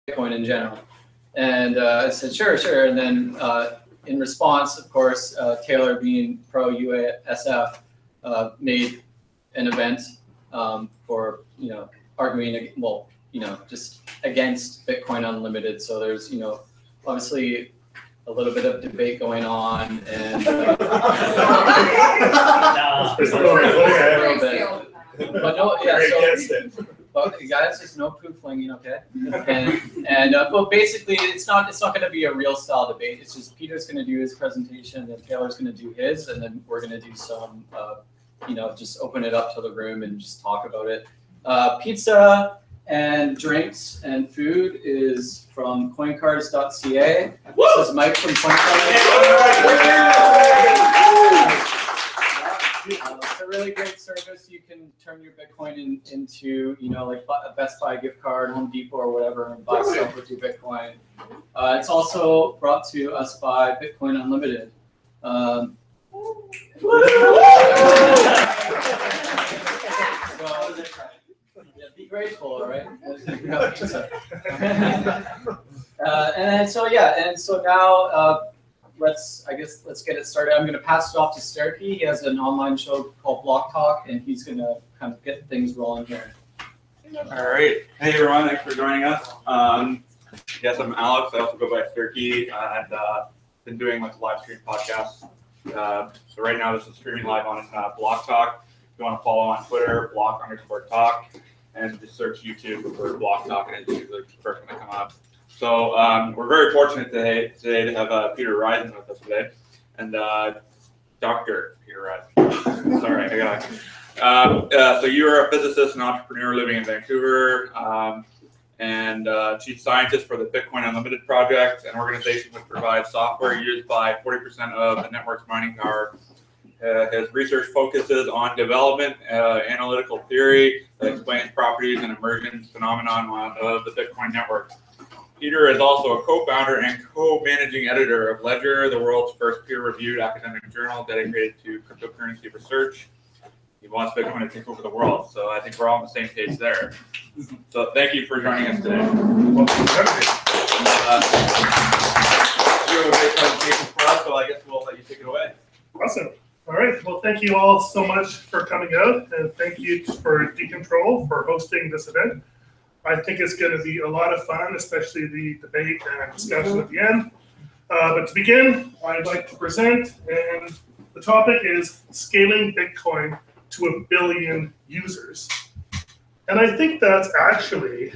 Bitcoin in general. And I said, sure. And then in response, of course, Taylor, being pro UASF, made an event for, arguing, just against Bitcoin Unlimited. So there's, obviously a little bit of debate going on, and but no, yeah. So, but guys, there's no poo flinging, okay? And but basically, it's not going to be a real style debate. It's just Peter's going to do his presentation, and Taylor's going to do his, and then we're going to do some, just open it up to the room and just talk about it. Pizza and drinks and food is from coincards.ca. This is Mike from Coincards. It's a really great service. You can turn your Bitcoin into, like a Best Buy gift card, Home Depot or whatever, and buy stuff with your Bitcoin. It's also brought to us by Bitcoin Unlimited. Be grateful, all right? And so now let's get it started. I'm going to pass it off to Sterky. He has an online show called Blocktalk, and he's going to kind of get things rolling here. All right. Hey, everyone. Thanks for joining us. Yes, I'm Alex. I also go by Sterky. I've been doing like live stream podcasts. So right now this is streaming live on Blocktalk. If you want to follow on Twitter, block_talk, and just search YouTube for Blocktalk, and it's usually the first one to come up. So we're very fortunate today to have Peter Rizun with us today, and Dr. Peter Rizun. Sorry, I got. So you're a physicist and entrepreneur living in Vancouver, and chief scientist for the Bitcoin Unlimited project, an organization which provides software used by 40% of the network's mining power. His research focuses on development, analytical theory that explains properties and emergence phenomenon of the Bitcoin network. Peter is also a co-founder and co-managing editor of Ledger, the world's first peer-reviewed academic journal dedicated to cryptocurrency research. He wants Bitcoin to take over the world, so I think we're all on the same page there. So thank you for joining us today. You have a great presentation for us, so I guess we'll let you take it away. Awesome. All right. Well, thank you all so much for coming out, and thank you for Decontrol for hosting this event. I think it's going to be a lot of fun, especially the debate and discussion at the end. But to begin, I'd like to present, and the topic is scaling Bitcoin to 1 billion users. And I think that's actually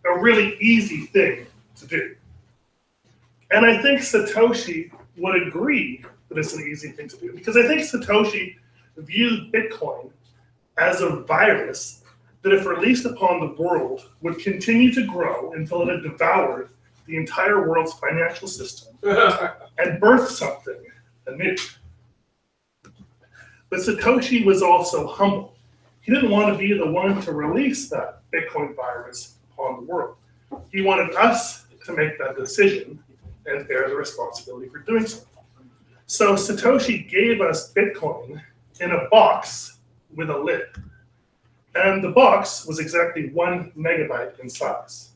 a really easy thing to do. And I think Satoshi would agree that it's an easy thing to do, because I think Satoshi viewed Bitcoin as a virus that, if released upon the world, would continue to grow until it had devoured the entire world's financial system and birthed something anew. But Satoshi was also humble. He didn't want to be the one to release that Bitcoin virus upon the world. He wanted us to make that decision and bear the responsibility for doing so. So Satoshi gave us Bitcoin in a box with a lid. And the box was exactly 1 megabyte in size.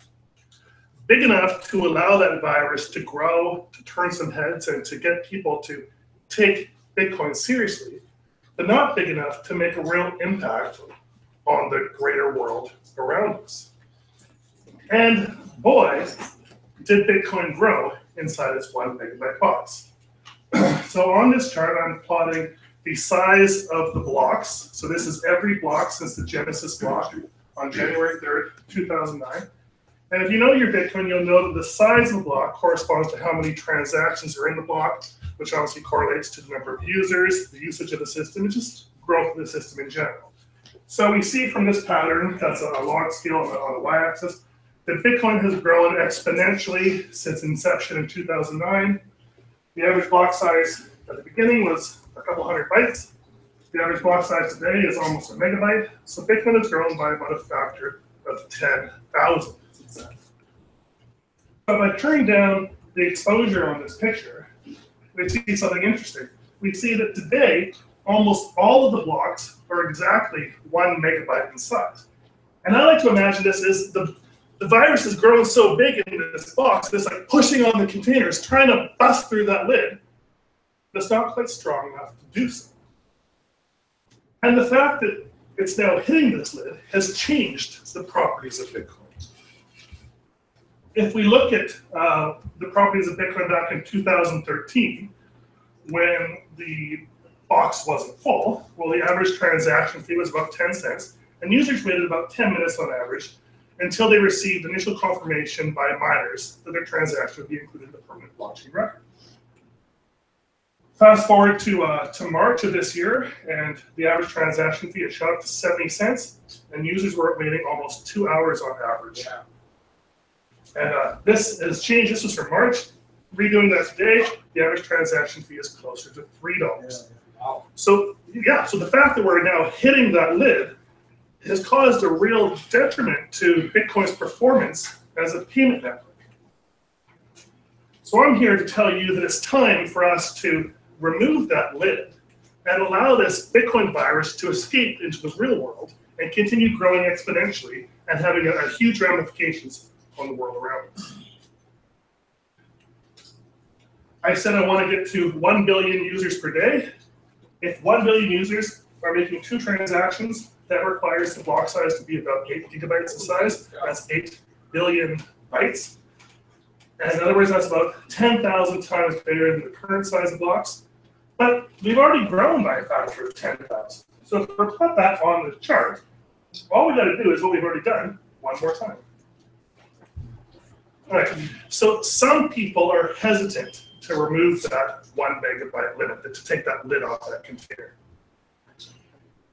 Big enough to allow that virus to grow, to turn some heads, and to get people to take Bitcoin seriously, but not big enough to make a real impact on the greater world around us. And boy, did Bitcoin grow inside its 1 megabyte box. So on this chart, I'm plotting the size of the blocks. So this is every block since the Genesis block on January 3rd, 2009. And if you know your Bitcoin, you'll know that the size of the block corresponds to how many transactions are in the block, which obviously correlates to the number of users, the usage of the system, and just growth of the system in general. So we see from this pattern, that's a log scale on the y-axis, that Bitcoin has grown exponentially since inception in 2009. The average block size at the beginning was a couple hundred bytes. The average block size today is almost a megabyte. So Bitcoin has grown by about a factor of 10,000. So if I turn down the exposure on this picture, we see something interesting. We see that today, almost all of the blocks are exactly 1 megabyte in size. And I like to imagine this as the the virus has grown so big in this box, it's like pushing on the containers, trying to bust through that lid, but it's not quite strong enough to do so. And the fact that it's now hitting this lid has changed the properties of Bitcoin. If we look at the properties of Bitcoin back in 2013, when the box wasn't full, well, the average transaction fee was about 10 cents, and users waited about 10 minutes on average until they received initial confirmation by miners that their transaction would be included in the permanent blockchain record. Fast forward to March of this year, and the average transaction fee had shot up to 70 cents, and users were waiting almost 2 hours on average. Yeah. And this has changed. This was from March. Redoing that today, the average transaction fee is closer to $3. Wow. So the fact that we're now hitting that lid has caused a real detriment to Bitcoin's performance as a payment network. So I'm here to tell you that it's time for us to remove that lid and allow this Bitcoin virus to escape into the real world and continue growing exponentially and having a huge ramifications on the world around us. I said I want to get to 1 billion users per day. If 1 billion users are making 2 transactions, that requires the block size to be about 8 gigabytes in size. That's 8 billion bytes. And in other words, that's about 10,000 times bigger than the current size of blocks. But we've already grown by a factor of 10,000. So if we put that on the chart, all we got to do is what we've already done one more time. All right, so some people are hesitant to remove that 1 megabyte limit, to take that lid off that container.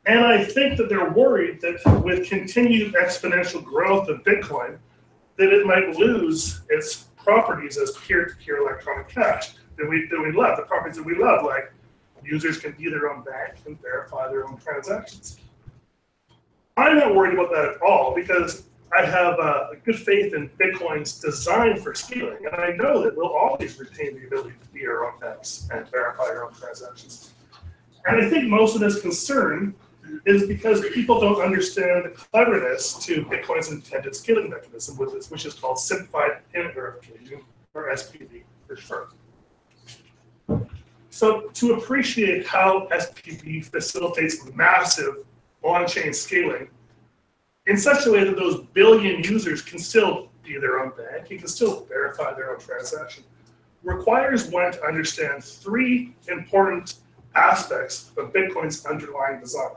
And I think that they're worried that with continued exponential growth of Bitcoin, that it might lose its properties as peer-to-peer electronic cash that we love, the properties that we love, like users can be their own bank and verify their own transactions. I'm not worried about that at all because I have a good faith in Bitcoin's design for scaling, and I know that we'll always retain the ability to be our own banks and verify our own transactions. And I think most of this concern is because people don't understand the cleverness to Bitcoin's intended scaling mechanism, which is called Simplified Payment Verification, or SPV for short. So to appreciate how SPV facilitates massive on-chain scaling in such a way that those billion users can still be their own bank, and can still verify their own transaction, requires one to understand 3 important aspects of Bitcoin's underlying design.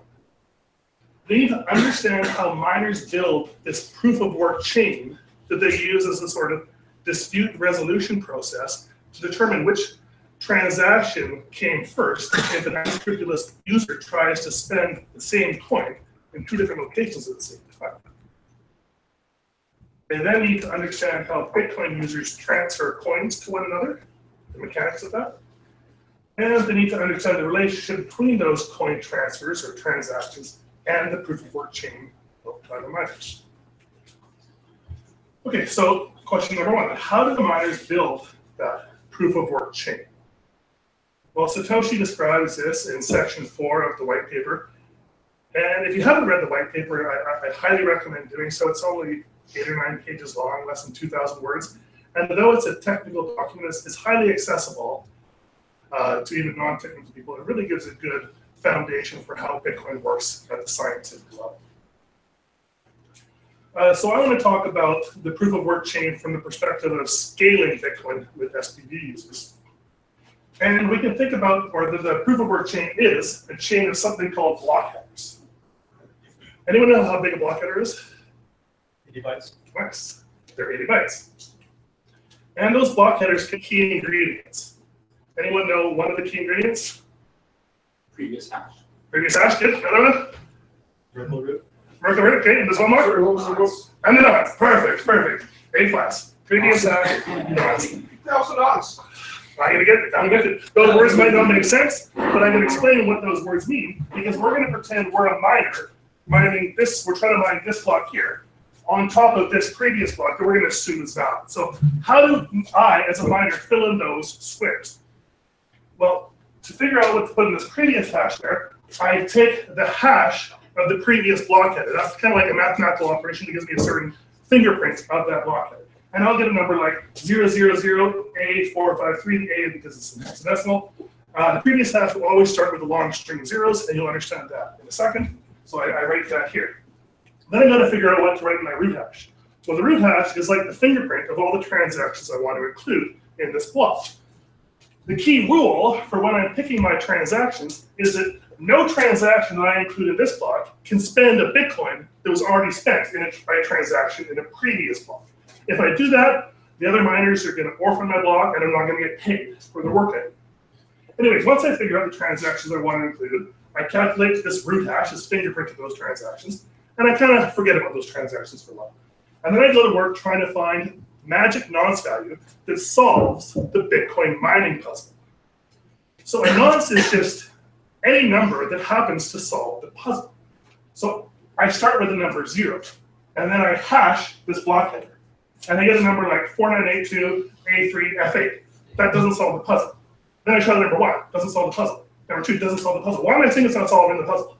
They need to understand how miners build this proof of work chain that they use as a sort of dispute resolution process to determine which transaction came first if an unscrupulous user tries to spend the same coin in 2 different locations at the same time. They then need to understand how Bitcoin users transfer coins to one another, the mechanics of that. And they need to understand the relationship between those coin transfers or transactions and the proof of work chain built by the miners. Okay, so question number 1, how do the miners build that proof of work chain? Well, Satoshi describes this in section 4 of the white paper. And if you haven't read the white paper, I highly recommend doing so. It's only 8 or 9 pages long, less than 2,000 words. And though it's a technical document, it's highly accessible to even non-technical people. It really gives a good foundation for how Bitcoin works at the scientific level. So I want to talk about the proof of work chain from the perspective of scaling Bitcoin with SPV users. And we can think about, or the proof of work chain is a chain of something called block headers. Anyone know how big a block header is? 80 bytes. Nice. They're 80 bytes. And those block headers can key ingredients. Anyone know one of the key ingredients? Previous hash. Previous hash, good. Another one? Merkle root. Merkle root, okay. And there's one more? And the nonce. Perfect. A plus. Previous hash, nonce. Also nonce. I'm gonna get it. Those words might not make sense, but I'm gonna explain what those words mean because we're gonna pretend we're a miner mining this. We're trying to mine this block here on top of this previous block that we're gonna assume is valid. So how do I, as a miner, fill in those squares? Well, to figure out what to put in this previous hash there, I take the hash of the previous block header. That's kind of like a mathematical operation that gives me a certain fingerprint of that block header. And I'll get a number like 000A453A because it's hexadecimal. The previous hash will always start with a long string of zeros, and you'll understand that in a second. So I write that here. Then I got to figure out what to write in my root hash. Well, the root hash is like the fingerprint of all the transactions I want to include in this block. The key rule for when I'm picking my transactions is that no transaction that I include in this block can spend a Bitcoin that was already spent in a transaction in a previous block. If I do that, the other miners are going to orphan my block, and I'm not going to get paid for the work I did. Anyways, once I figure out the transactions I want to include, I calculate this root hash, this fingerprint of those transactions, and I kind of forget about those transactions for a while. And then I go to work trying to find magic nonce value that solves the Bitcoin mining puzzle. So a nonce is just any number that happens to solve the puzzle. So I start with the number 0, and then I hash this block header. And I get a number like 4982A3F8. That doesn't solve the puzzle. Then I try the number 1, doesn't solve the puzzle. Number 2 doesn't solve the puzzle. Why am I saying it's not solving the puzzle?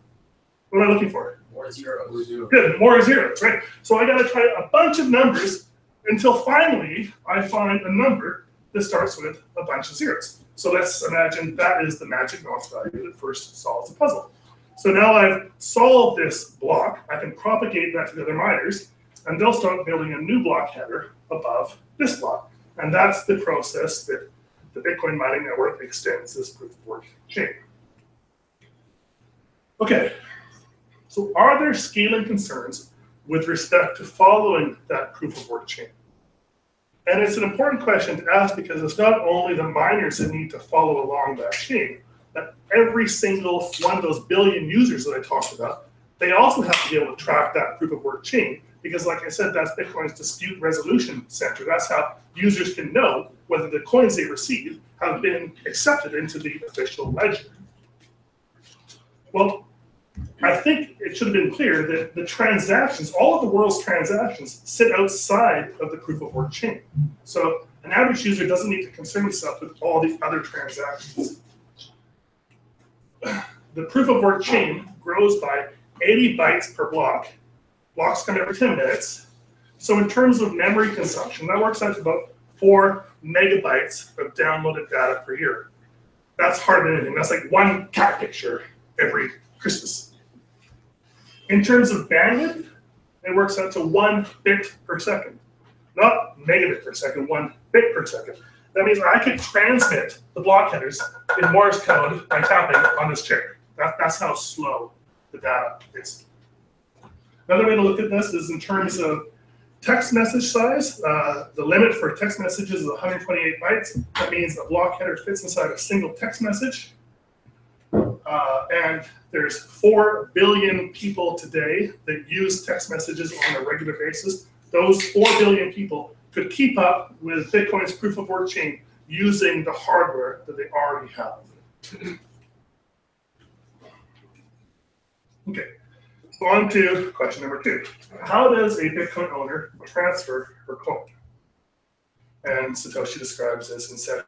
What am I looking for? More zeros. Good, more zeros, right? So I got to try a bunch of numbers until finally I find a number that starts with a bunch of zeros. So let's imagine that is the magic nonce value that first solves the puzzle. So now I've solved this block. I can propagate that to the other miners, and they'll start building a new block header above this block. And that's the process that the Bitcoin mining network extends this proof of work chain. Okay, so are there scaling concerns with respect to following that proof of work chain? And it's an important question to ask because it's not only the miners that need to follow along that chain, but every single one of those billion users that I talked about, they also have to be able to track that proof of work chain because, like I said, that's Bitcoin's dispute resolution center. That's how users can know whether the coins they receive have been accepted into the official ledger. Well, I think it should have been clear that the transactions, all of the world's transactions, sit outside of the proof of work chain. So an average user doesn't need to concern himself with all the other transactions. The proof of work chain grows by 80 bytes per block. Blocks come every 10 minutes. So in terms of memory consumption, that works out to about 4 megabytes of downloaded data per year. That's harder than anything. That's like one cat picture every Christmas. In terms of bandwidth, it works out to 1 bit per second. Not megabit per second, 1 bit per second. That means I could transmit the block headers in Morse code by tapping on this chair. That's how slow the data is. Another way to look at this is in terms of text message size. The limit for text messages is 128 bytes. That means a block header fits inside a single text message. And there's 4 billion people today that use text messages on a regular basis. Those 4 billion people could keep up with Bitcoin's proof of work chain using the hardware that they already have. Okay, so on to question number 2. How does a Bitcoin owner transfer her coin? And Satoshi describes this in section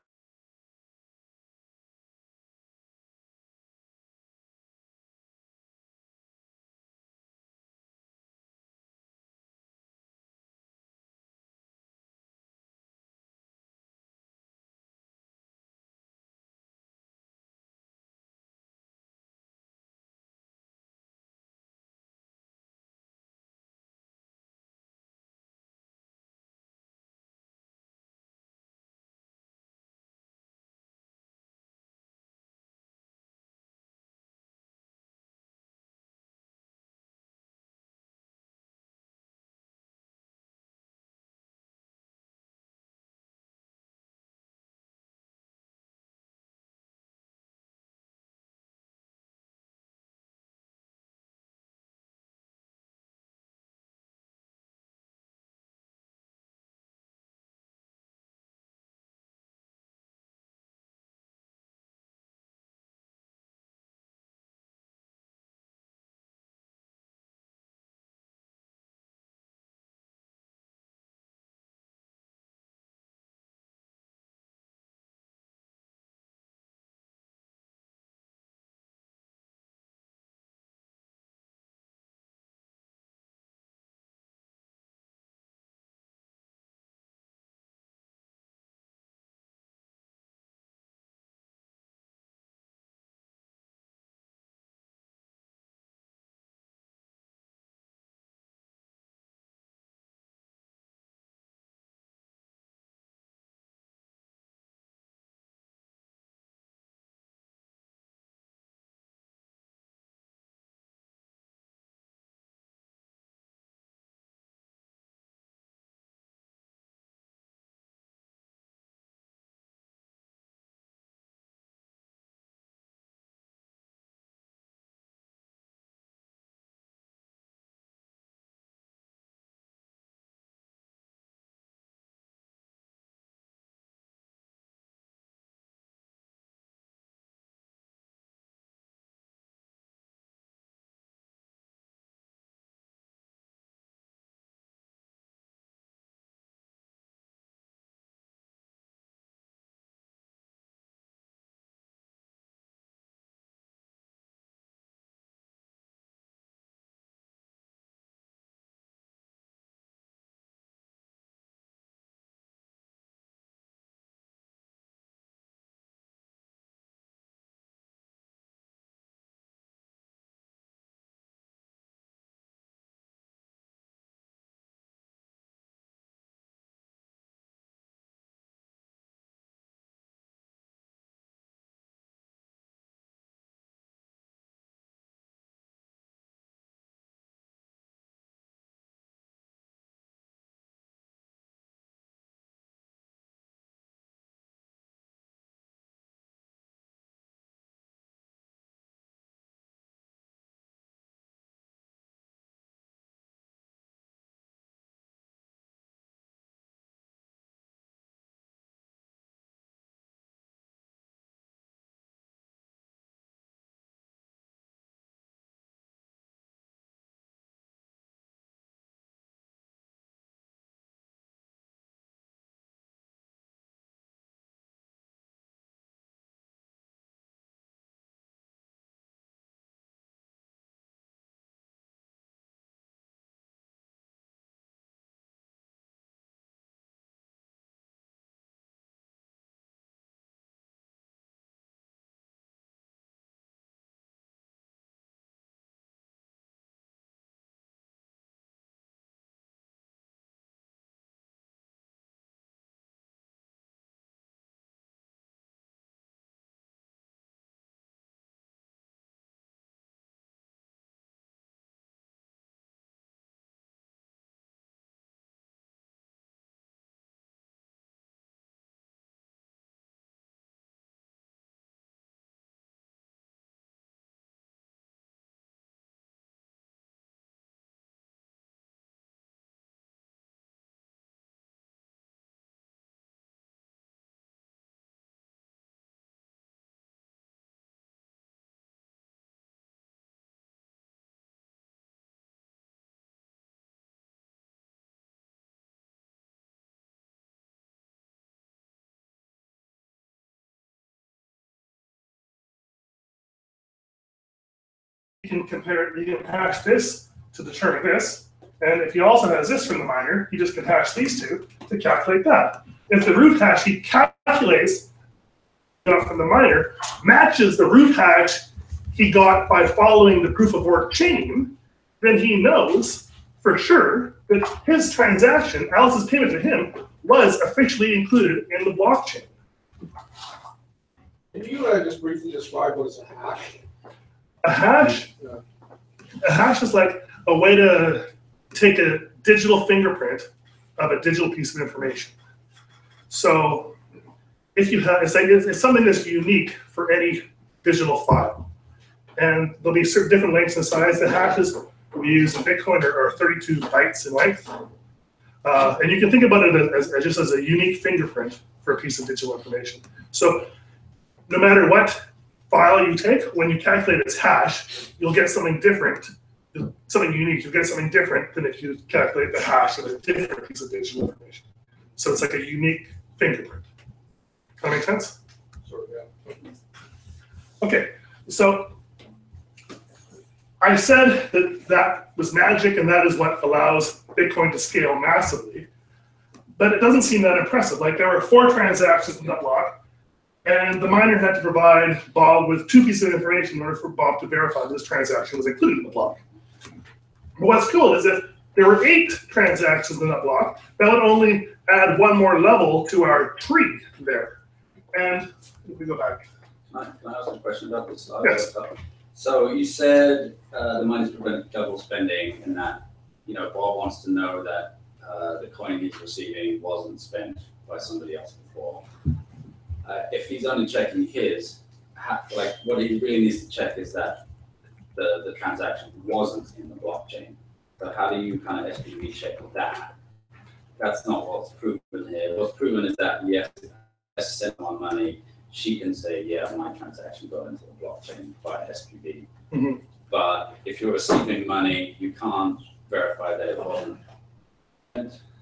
can compare, he can hash this to determine this. And if he also has this from the miner, he just can hash these two to calculate that. If the root hash he calculates from the miner matches the root hash he got by following the proof of work chain, then he knows for sure that his transaction, Alice's payment to him, was officially included in the blockchain. Can you just briefly describe what is a hash? A hash? A hash is like a way to take a digital fingerprint of a digital piece of information. So if you have, it's something that's unique for any digital file. And there'll be certain different lengths and size. The hashes we use in Bitcoin are 32 bytes in length. And you can think about it as just as a unique fingerprint for a piece of digital information. So no matter what file you take, when you calculate its hash, you'll get something different, something unique. You'll get something different than if you calculate the hash of a different piece of digital information. So it's like a unique fingerprint. Does that make sense? Sort of, yeah. Okay, so I said that was magic and that is what allows Bitcoin to scale massively, but it doesn't seem that impressive. Like there were 4 transactions in that block, and the miner had to provide Bob with 2 pieces of information in order for Bob to verify this transaction was included in the block. But what's cool is if there were 8 transactions in that block, that would only add 1 more level to our tree there. And if we go back. Can I ask a question about this? Yes. So you said the miners prevent double spending, and that Bob wants to know that the coin he's receiving wasn't spent by somebody else before. If he's only checking his, what he really needs to check is that the transaction wasn't in the blockchain. So how do you kind of SPV check that? That's not what's proven here. What's proven is that yes, I sent my money. She can say, yeah, my transaction got into the blockchain by SPV. Mm-hmm. But if you're receiving money, you can't verify that it wasn't,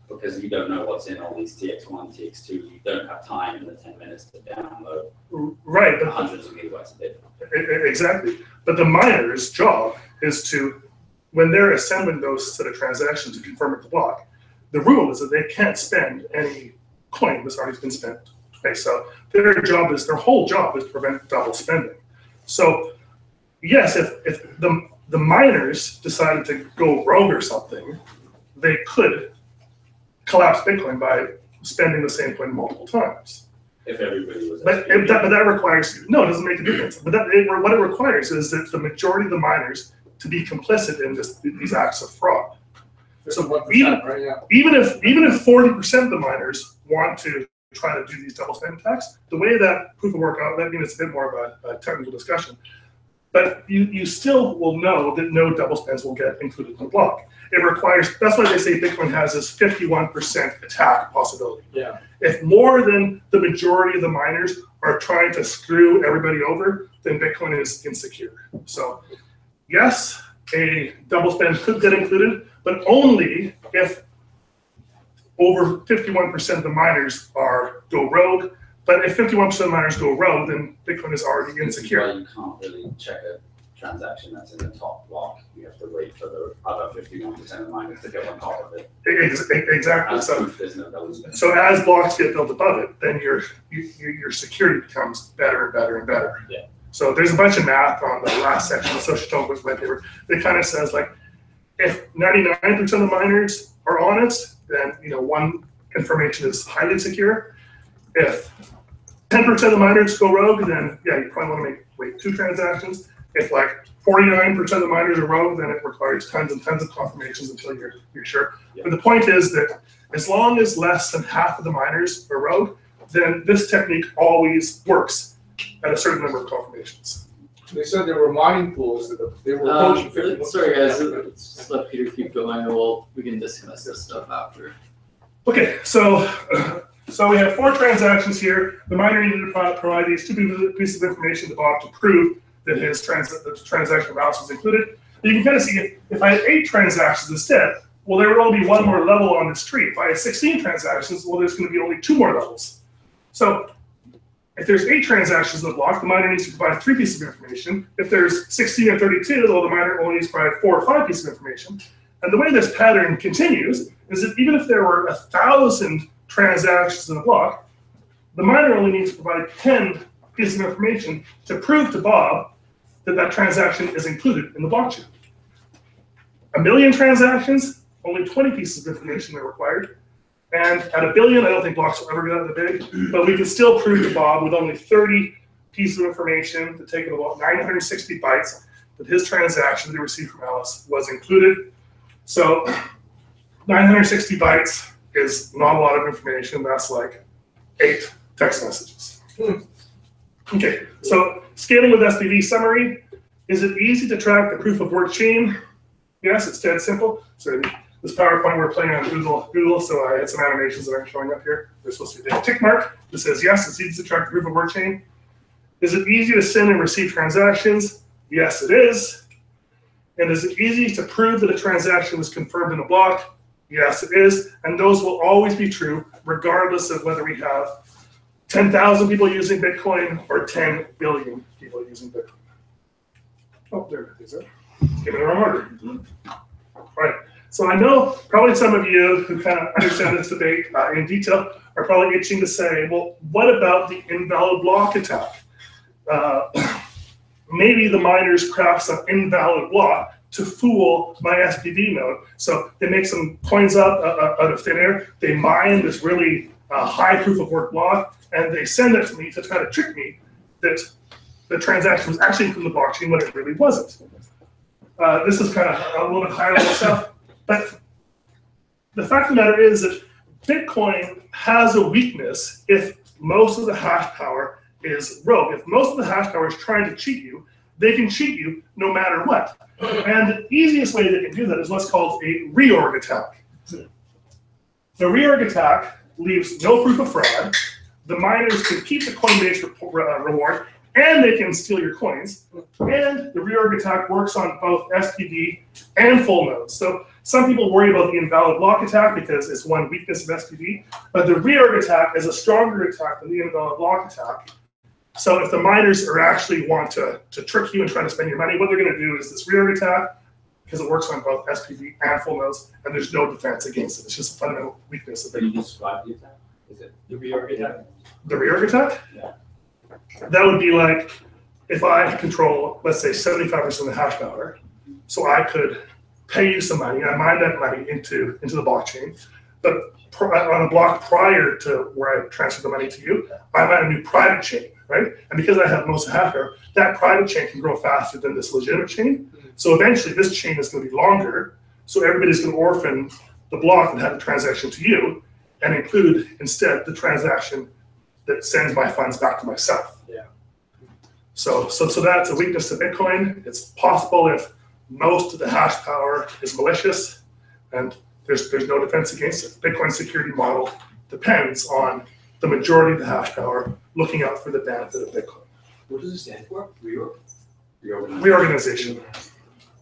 because you don't know what's in all these TX1, TX2. You don't have time in the 10 minutes to download right, but hundreds of gigabytes of data. Exactly. But the miner's job is to, when they're assembling those set of transactions to confirm it to block, the rule is that they can't spend any coin that's already been spent. Okay, so their whole job is to prevent double spending. So yes, if the miners decided to go rogue or something, they could collapse Bitcoin by spending the same coin multiple times. If everybody was. But that requires, no, it doesn't make a difference. But what it requires is that the majority of the miners to be complicit in these acts of fraud. So even if 40% of the miners want to try to do these double spending attacks, the way that proof of work out, that means it's a bit more of a technical discussion. But you still will know that no double spends will get included in the block. It requires, that's why they say Bitcoin has this 51% attack possibility. Yeah. If more than the majority of the miners are trying to screw everybody over, then Bitcoin is insecure. So yes, a double spend could get included, but only if over 51% of the miners go rogue. But if 51% of the miners go rogue, then Bitcoin is already insecure. Well, you can't really check a transaction that's in the top block. You have to wait for the other 51% of miners to get on top of it. Exactly. As proof, there's no double spend. So as blocks get built above it, then your security becomes better and better and better. Yeah. So there's a bunch of math on the last section of the social token white paper that kind of says like, if 99% of the miners are honest, then one confirmation is highly secure. If 10% of the miners go rogue, then yeah, you probably want to wait 2 transactions. If like 49% of the miners are rogue, then it requires tons and tons of confirmations until you're sure. Yeah. But the point is that as long as less than half of the miners are rogue, then this technique always works at a certain number of confirmations. They said there were mining pools that they were approaching 51%. Sorry guys, let's let Peter keep going and we can discuss this stuff after. Okay, so we have 4 transactions here. The miner needed to provide these 2 pieces of information to Bob to prove that his transaction balance was included. And you can kind of see if I had 8 transactions instead, well, there would only be 1 more level on this tree. If I had 16 transactions, well, there's going to be only 2 more levels. So If there's 8 transactions in the block, the miner needs to provide 3 pieces of information. If there's 16 or 32, well, the miner only needs to provide 4 or 5 pieces of information. And the way this pattern continues is that even if there were 1,000 transactions in the block, the miner only needs to provide 10 pieces of information to prove to Bob that that transaction is included in the blockchain. 1 million transactions, only 20 pieces of information are required. And at 1 billion, I don't think blocks will ever get that big, but we can still prove to Bob with only 30 pieces of information to take about 960 bytes that his transaction that he received from Alice was included. So 960 bytes is not a lot of information. That's like 8 text messages. Okay, so scaling with SPV summary. Is it easy to track the proof of work chain? Yes, it's dead simple. So this PowerPoint we're playing on Google, so I had some animations that aren't showing up here. They're supposed to be a tick mark that says yes, it's easy to track the proof of work chain. Is it easy to send and receive transactions? Yes, it is. And is it easy to prove that a transaction was confirmed in a block? Yes, it is. And those will always be true, regardless of whether we have 10,000 people using Bitcoin or 10 billion people using Bitcoin. Oh, there it is. Give it the wrong order. All right. So I know probably some of you who kind of understand this debate in detail are probably itching to say, well, what about the invalid block attack? Maybe the miners craft some invalid block to fool my SPV node. So they make some coins up out of thin air. They mine this really high proof of work block, and they send it to me to try to trick me that the transaction was actually from the blockchain when it really wasn't. This is kind of a little bit higher level stuff, but the fact of the matter is that Bitcoin has a weakness if most of the hash power is rogue. If most of the hash power is trying to cheat you, they can cheat you no matter what. And the easiest way they can do that is what's called a reorg attack. The reorg attack leaves no proof of fraud. The miners can keep the Coinbase reward, and they can steal your coins. And the reorg attack works on both SPV and full nodes. So some people worry about the invalid block attack because it's one weakness of SPV, but the reorg attack is a stronger attack than the invalid block attack. So if the miners are actually want to trick you and try to spend your money, what they're going to do is this reorg attack, because it works on both SPV and full nodes, and there's no defense against it. It's just a fundamental weakness of Bitcoin. Can you describe the attack? Is it the reorg attack? The reorg attack? Yeah. That would be like if I control, let's say, 75% of the hash power, so I could pay you some money, I mine that money into the blockchain, but on a block prior to where I transfer the money to you, I mine a new private chain, right? And because I have most of the hash power, that private chain can grow faster than this legitimate chain. So eventually this chain is going to be longer, so everybody's going to orphan the block that had the transaction to you and include instead the transaction that sends my funds back to myself. Yeah. So that's a weakness to Bitcoin. It's possible if most of the hash power is malicious, and there's no defense against it. Bitcoin's security model depends on the majority of the hash power looking out for the benefit of Bitcoin. What does it stand for? Reorganization.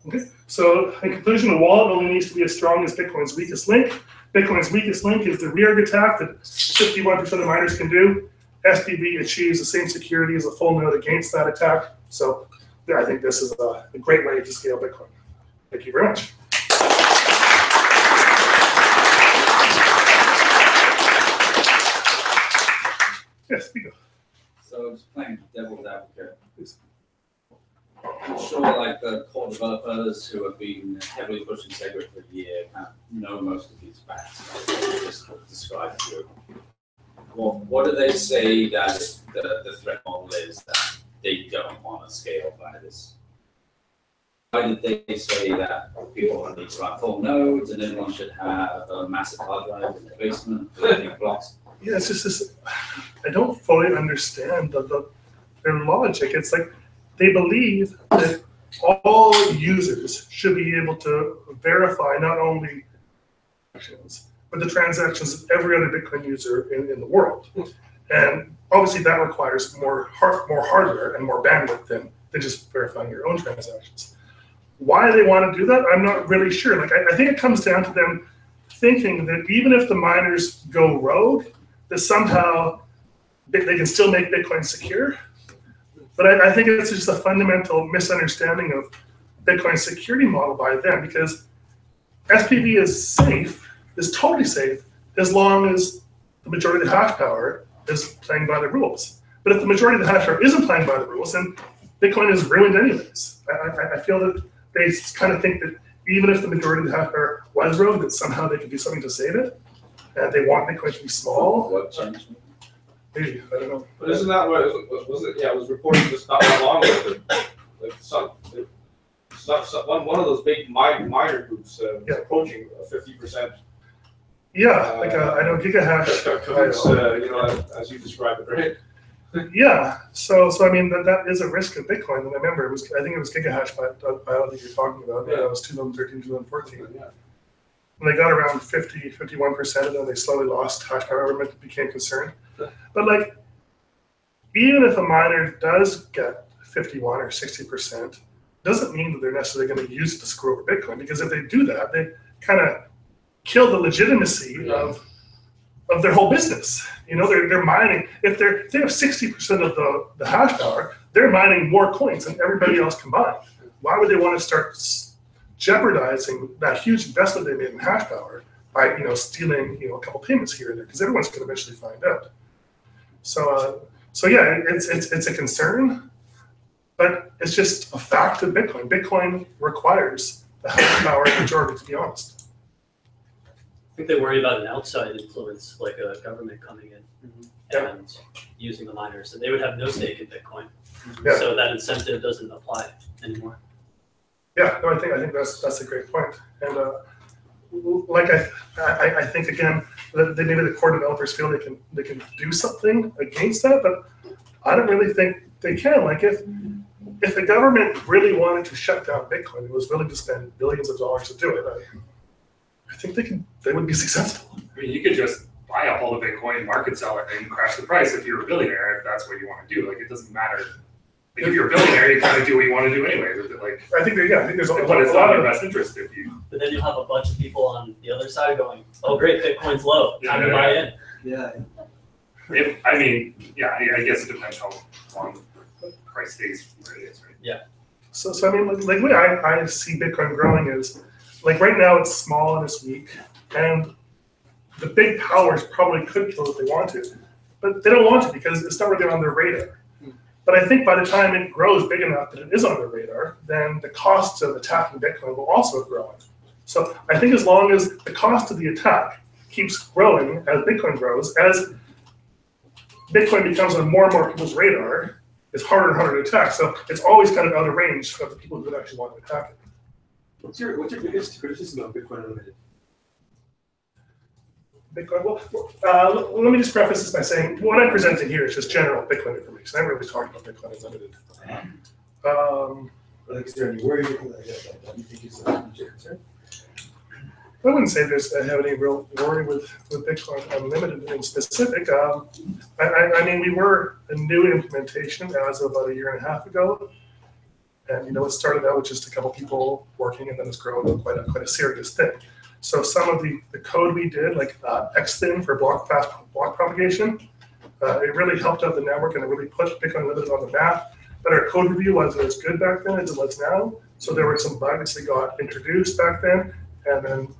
Okay. So in conclusion, a wallet only needs to be as strong as Bitcoin's weakest link. Bitcoin's weakest link is the reorg attack that 51% of miners can do. SPV achieves the same security as a full node against that attack. So I think this is a great way to scale Bitcoin. Thank you very much. Yes, Nico. So just playing devil's advocate. I'm sure like the core developers who have been heavily pushing Segwit for a year kind of know most of these facts. Just describe to you. Well, what do they say that the threat model is that they don't want to scale by this? Why did they say that people need to run full nodes and everyone should have a massive hard drive in the basement collecting blocks? Yeah, it's just this. I don't fully understand their logic. It's like they believe that all users should be able to verify not only transactions, but the transactions of every other Bitcoin user in the world. And obviously that requires more hardware and more bandwidth than just verifying your own transactions. Why they want to do that, I'm not really sure. Like I think it comes down to them thinking that even if the miners go rogue, that somehow they can still make Bitcoin secure. But I think it's just a fundamental misunderstanding of Bitcoin's security model by them, because SPV is totally safe, as long as the majority of the hash power is playing by the rules. But if the majority of the hash power isn't playing by the rules, then Bitcoin is ruined anyways. I feel that they kind of think that even if the majority of the hash power was ruined, that somehow they could do something to save it, and they want Bitcoin to be small. What changed? Maybe, I don't know. But isn't that what was it? Yeah, it was reported just not that long ago that one of those big miner groups approaching 50%. Yeah, I know gigahash. As you described it, right? Yeah, so I mean that is a risk of Bitcoin. And I remember I think it was gigahash, but I don't think you're talking about. Yeah, it was 2013, 2014. Yeah. When they got around 51% of them, they slowly lost hash power. Everyone became concerned. But like, even if a miner does get 51 or 60%, doesn't mean that they're necessarily going to use it to screw over Bitcoin. Because if they do that, they kind of kill the legitimacy of their whole business. You know, they're mining. If they have 60% of the hash power, they're mining more coins than everybody else combined. Why would they want to start jeopardizing that huge investment they made in hash power by stealing a couple payments here and there? Because everyone's going to eventually find out. So yeah, it's a concern, but it's just a fact of Bitcoin. Bitcoin requires the hash power majority, to be honest. I think they worry about an outside influence, like a government coming in and using the miners, and they would have no stake in Bitcoin. Yeah. So that incentive doesn't apply anymore. Yeah, no, I think that's a great point. And like I think again that maybe the core developers feel they can do something against that, but I don't really think they can. Like if the government really wanted to shut down Bitcoin and was willing to spend billions of dollars to do it, I think they would be successful. I mean, you could just buy up all the Bitcoin, market sell it, and crash the price if you're a billionaire, if that's what you want to do. Like, it doesn't matter. Like, if you're a billionaire, you kind of do what you want to do anyway. Like, I think there's a but it's lot not in of your best interest if you. But then you'll have a bunch of people on the other side going, "Oh, great, Bitcoin's low. Time to buy in." Yeah. I guess it depends how long the price stays where it is, right? Yeah. So I mean, like the way I see Bitcoin growing is, like right now it's small and it's weak, and the big powers probably could kill it if they want to, but they don't want to because it's not really on their radar. But I think by the time it grows big enough that it is on their radar, then the costs of attacking Bitcoin will also grow. So I think as long as the cost of the attack keeps growing as Bitcoin grows, as Bitcoin becomes on more and more people's radar, it's harder and harder to attack. So it's always kind of out of range of the people who would actually want to attack it. What's your biggest criticism of Bitcoin Unlimited? Bitcoin. Well, let me just preface this by saying what I'm presenting here is just general Bitcoin information. I'm really talking about Bitcoin Unlimited. Is there any worry that you think is a major concern? I wouldn't say I have any real worry with Bitcoin Unlimited in specific. I mean, we were a new implementation as of about a year and a half ago. And it started out with just a couple people working, and then it's grown to quite a serious thing. So some of the code we did, like XThin for fast block propagation, it really helped out the network and it really put Bitcoin Unlimited on the map. But our code review wasn't as good back then as it was now. So there were some bugs that got introduced back then. And then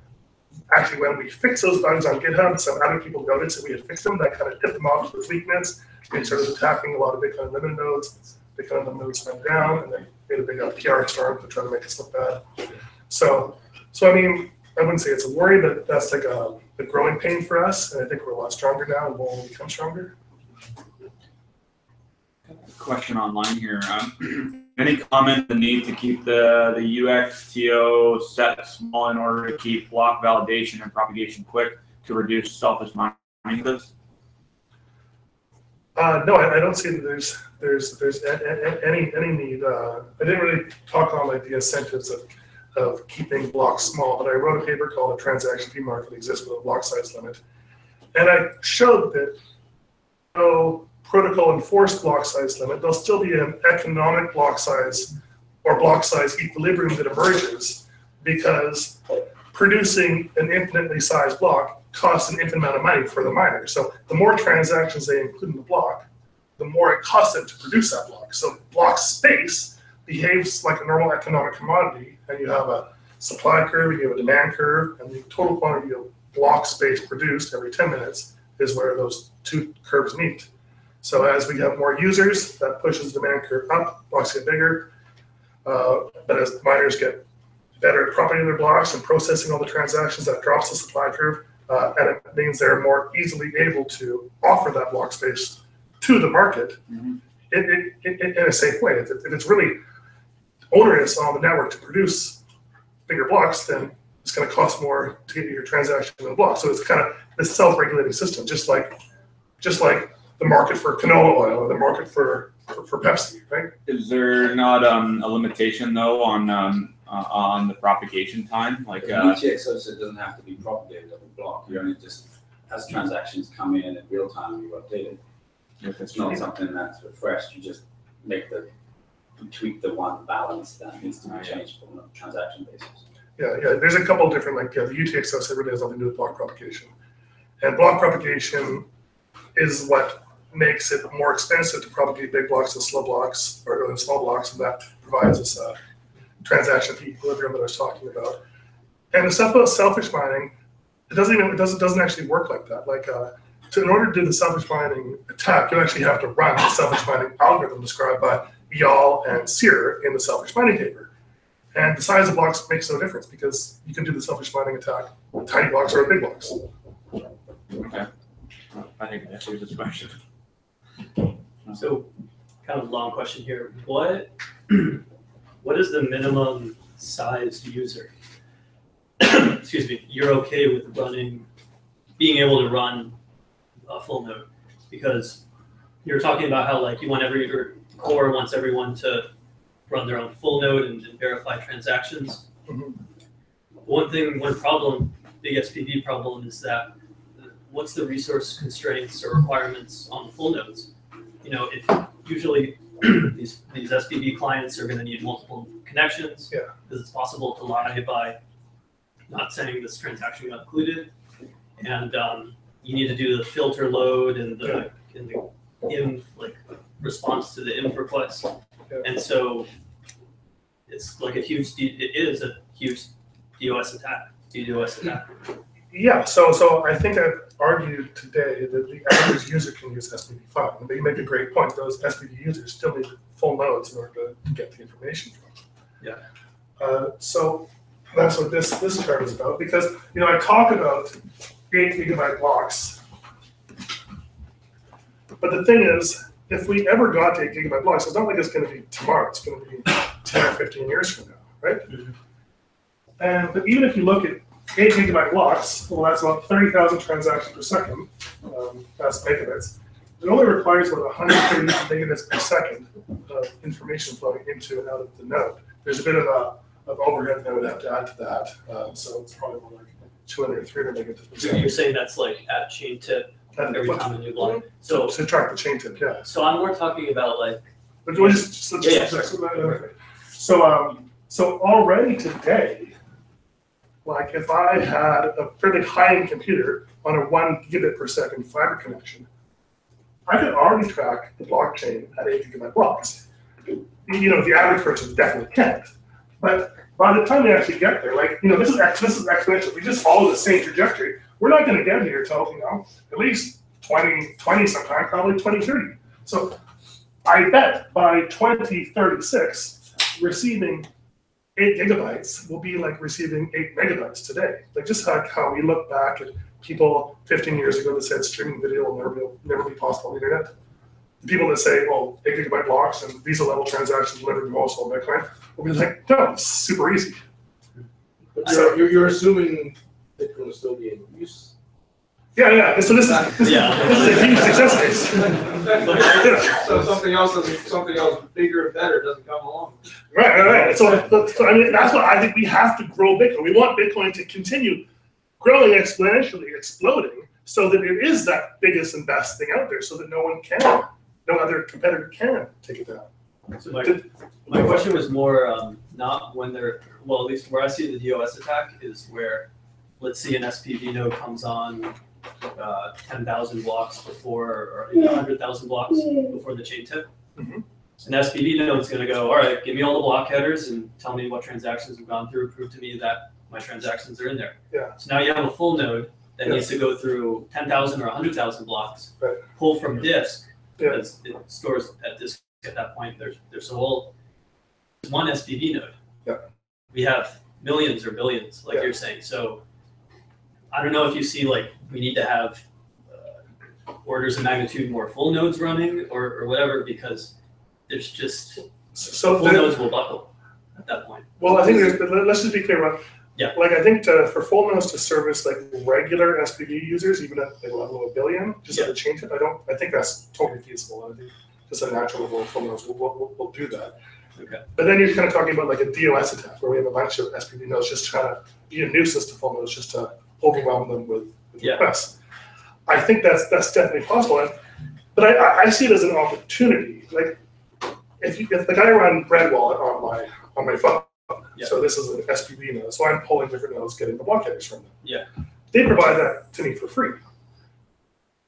actually when we fixed those bugs on GitHub, some other people noticed that we had fixed them. That kind of tipped them off to the weakness. We started attacking a lot of Bitcoin Unlimited nodes. Bitcoin Unlimited nodes went down, and then made a big PR storm to try to make us look bad. So I mean, I wouldn't say it's a worry, but that's like a growing pain for us, and I think we're a lot stronger now and we'll only become stronger. Question online here. Any comment on the need to keep the UXTO set small in order to keep block validation and propagation quick to reduce selfish mining lives? No, I don't see that there's any need. I didn't really talk on like the incentives of keeping blocks small, but I wrote a paper called "A Transaction Fee Market Exists with a Block Size Limit," and I showed that no protocol enforced block size limit, there'll still be an economic block size or block size equilibrium that emerges because producing an infinitely sized block costs an infinite amount of money for the miner. So the more transactions they include in the block, the more it costs them to produce that block. So block space behaves like a normal economic commodity, and you have a supply curve, you have a demand curve, and the total quantity of block space produced every 10 minutes is where those two curves meet. So as we have more users, that pushes the demand curve up, blocks get bigger, but as miners get better at propagating their blocks and processing all the transactions, that drops the supply curve, and it means they're more easily able to offer that block space to the market in a safe way. If it's really onerous on the network to produce bigger blocks, then it's going to cost more to get your transaction in a block. So it's kind of this self-regulating system, just like the market for canola oil or the market for Pepsi, right? Is there not a limitation though on the propagation time? Like UTXO doesn't have to be propagated on the block. You only just, as transactions come in real time, you update it. If it's not something that's refreshed, you just tweak the one balance that needs to be changed on a transaction basis. Yeah. There's a couple of different, the UTXO really has nothing to do with block propagation. And block propagation is what makes it more expensive to propagate big blocks than slow blocks or than small blocks, and that provides us a transaction equilibrium that I was talking about. And the stuff about selfish mining, it doesn't actually work like that. In order to do the selfish mining attack, you actually have to run the selfish mining algorithm described by Vial and Sear in the selfish mining paper. And the size of blocks makes no difference because you can do the selfish mining attack with tiny blocks or big blocks. Okay. I think that answers this question. So, kind of long question here. What is the minimum sized user? Excuse me. You're okay with being able to run a full node, because you're talking about how you want your core wants everyone to run their own full node and verify transactions. Mm-hmm. One big SPV problem is that what's the resource constraints or requirements on full nodes? If usually these SPV clients are going to need multiple connections, because it's possible to lie by not saying this transaction got included, and you need to do the filter load and the response to the INF request, and so it's it is a huge DDoS attack. Yeah, so I think I've argued today that the average user can use SPV fine. And they make a great point. Those SPV users still need full nodes in order to get the information from them. Yeah. So that's what this chart is about, because I talk about 8 gigabyte blocks. But the thing is, if we ever got to 8 gigabyte blocks, it's not like it's going to be tomorrow. It's going to be 10 or 15 years from now, right? Mm-hmm. But even if you look at 8 gigabyte blocks, well, that's about 30,000 transactions per second. That's megabits. It only requires about 130 megabits per second of information flowing into and out of the node. There's a bit of overhead that I would have to add to that. So it's probably more like 200 or 300 megabits per So second. you're saying that's at chain tip every time a new block. So track the chain tip, yeah. So I'm more talking about But we'll just So already today, if I had a pretty high-end computer on a 1 gigabit per second fiber connection, I could already track the blockchain at 8 gigabyte blocks. The average person definitely can't. But by the time we actually get there, this is exponential. We just follow the same trajectory. We're not going to get here till, at least 2020 sometime, probably 2030. So I bet by 2036, receiving 8 gigabytes will be like receiving 8 megabytes today. Just like how we look back at people 15 years ago that said streaming video will never be possible on the internet. The people that say, 8 gigabyte blocks and Visa level transactions delivered most on Bitcoin will be like, no, it's super easy. But you're assuming Bitcoin will still be in use. Yeah. So this is a huge success case. So something else bigger and better doesn't come along. Right. So that's what I think we have to grow Bitcoin. We want Bitcoin to continue growing exponentially, exploding, so that it is that biggest and best thing out there, so that no other competitor can take it down. So my question was more not when at least where I see the DOS attack is where let's see an SPV node comes on 10,000 blocks before, or 100,000 blocks before the chain tip. Mhm. An SPV node is going to go, all right, give me all the block headers and tell me what transactions have gone through, prove to me that my transactions are in there. Yeah. So now you have a full node that Yeah. needs to go through 10,000 or 100,000 blocks, Right. pull from disk, Yeah. because it stores at disk at that point. There's a whole one SPV node. Yeah. We have millions or billions, like Yeah. you're saying. So I don't know if you see like we need to have orders of magnitude more full nodes running or whatever, because there's just So full nodes will buckle at that point. well, I think let's just be clear about. Yeah. Like I think for full nodes to service like regular SPV users, even at the level of a billion, just at the chain tip, I think that's totally feasible. I think just a natural level of full nodes will do that. Okay. But then you're kind of talking about like a DOS attack where we have a bunch of SPV nodes just trying to be a nuisance to full nodes, just to overwhelm them with requests. I think that's definitely possible. But I see it as an opportunity. Like if like I run Bread Wallet on my phone. Yeah. So this is an SPV node. So I'm pulling different nodes, getting the block headers from them. Yeah. They provide that to me for free.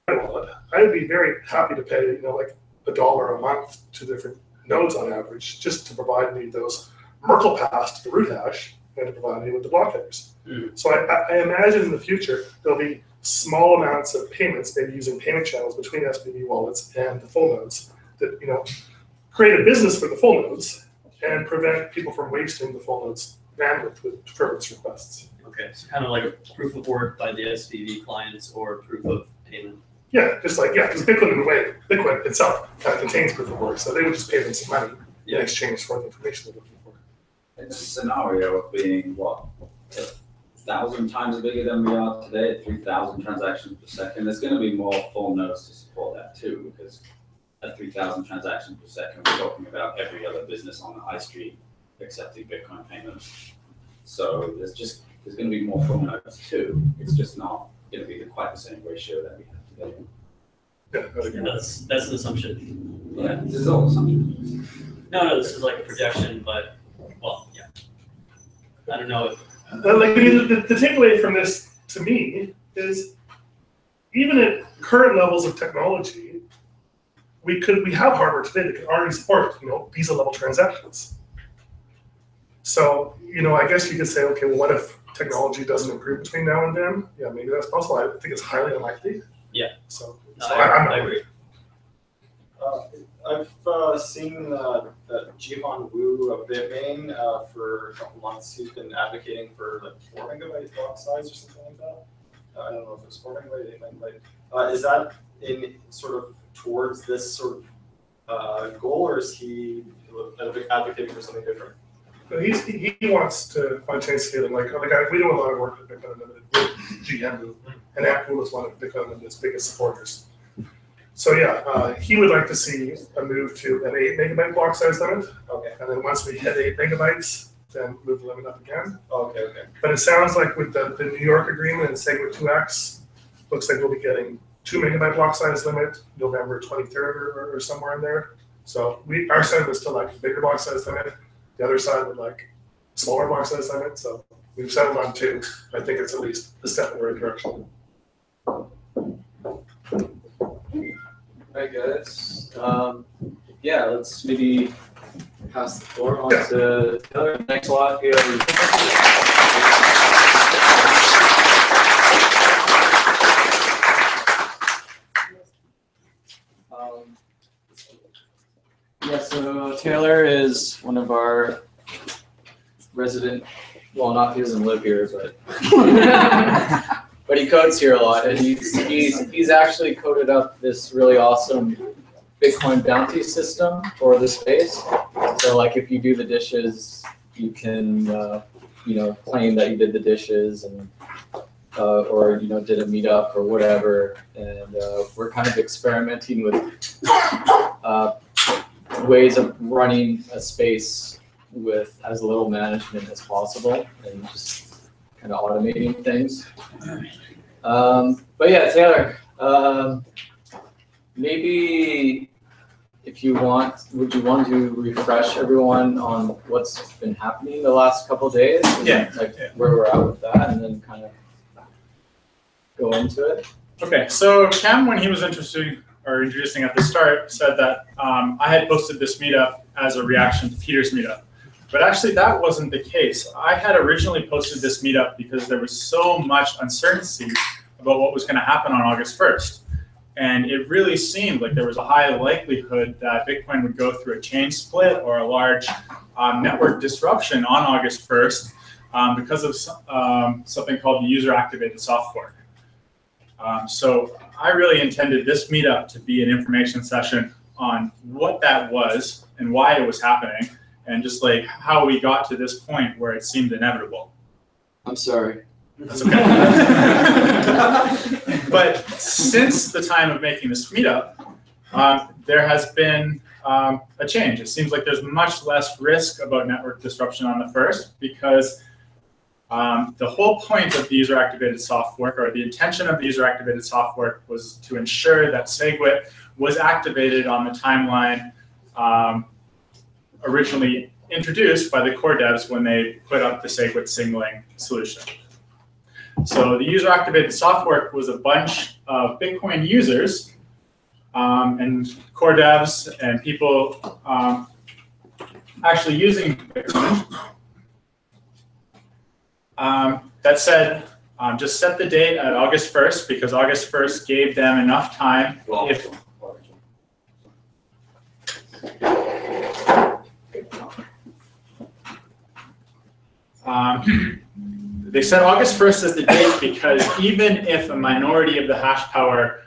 I would be very happy to pay, like $1 a month to different nodes on average, just to provide me those Merkle paths to the root hash and to provide me with the block headers. Mm. So I imagine in the future there'll be small amounts of payments, maybe using payment channels between SPV wallets and the full nodes that create a business for the full nodes and prevent people from wasting the full nodes bandwidth with frivolous requests. Okay, so kind of like a proof of work by the SPV clients or proof of payment. Yeah, just like, because Bitcoin in a way, Bitcoin itself kind of contains proof of work, so they would just pay them some money in exchange for the information they're looking for. It's a scenario of being, 1,000 times bigger than we are today, 3,000 transactions per second. There's going to be more full nodes to support that too, because at 3,000 transactions per second, we're talking about every other business on the high street accepting Bitcoin payments. So there's going to be more full nodes too. It's just not going to be quite the same ratio that we have today. Yeah, That's an assumption. Yeah, this is all assumption. No, this is like a projection, but well, yeah. I don't know if the takeaway from this to me is even at current levels of technology, we have hardware today that can already support Visa level transactions. So I guess you could say, okay, well, what if technology doesn't improve between now and then? Yeah, maybe that's possible. I think it's highly unlikely. Yeah. So I agree. I've seen that Jihan Wu of Bitmain for a couple months. He's been advocating for like 4 megabyte block size or something like that. I don't know if it's 4 megabyte, 8 megabyte. Is that in sort of towards this sort of goal, or is he advocating for something different? He wants to on-chain scaling. Like we do a lot of work with Bitcoin Unlimited with Jihan Wu, and Apple is one of Bitcoin Unlimited's biggest supporters. So he would like to see a move to an 8 megabyte block size limit. Okay. And then once we hit 8 megabytes, then move the limit up again. Okay. But it sounds like with the New York agreement and Segwit 2x, looks like we'll be getting 2 megabyte block size limit November 23rd or somewhere in there. So our side was still like a bigger block size limit. The other side would like a smaller block size limit. So we've settled on 2. I think it's at least a step in the right direction. All right, guys. Let's maybe pass the floor on to Taylor. Thanks a lot. So Taylor is one of our resident, he doesn't live here, but but he codes here a lot, and he's actually coded up this really awesome Bitcoin bounty system for the space. So like if you do the dishes, you can claim that you did the dishes and or did a meetup or whatever. And we're kind of experimenting with ways of running a space with as little management as possible and just kind of automating things. But yeah, Taylor, maybe if you want, would you want to refresh everyone on what's been happening the last couple of days? Where we're at with that, and then kind of go into it. Okay, so Cam, when he was introducing at the start, said that I had posted this meetup as a reaction to Peter's meetup. But actually, that wasn't the case. I had originally posted this meetup because there was so much uncertainty about what was going to happen on August 1st. And it really seemed like there was a high likelihood that Bitcoin would go through a chain split or a large network disruption on August 1st because of something called the user-activated soft fork. So I really intended this meetup to be an information session on what that was and why it was happening, and just like how we got to this point where it seemed inevitable. I'm sorry. That's okay. But since the time of making this meetup, there has been a change. It seems like there's much less risk about network disruption on the first, because the whole point of the user-activated soft fork, or the intention of the user-activated soft fork, was to ensure that SegWit was activated on the timeline originally introduced by the core devs when they put up the SegWit signaling solution. So the user-activated soft fork was a bunch of Bitcoin users and core devs and people actually using Bitcoin that said, just set the date at August 1st, because August 1st gave them enough time. If they set August 1st as the date because even if a minority of the hash power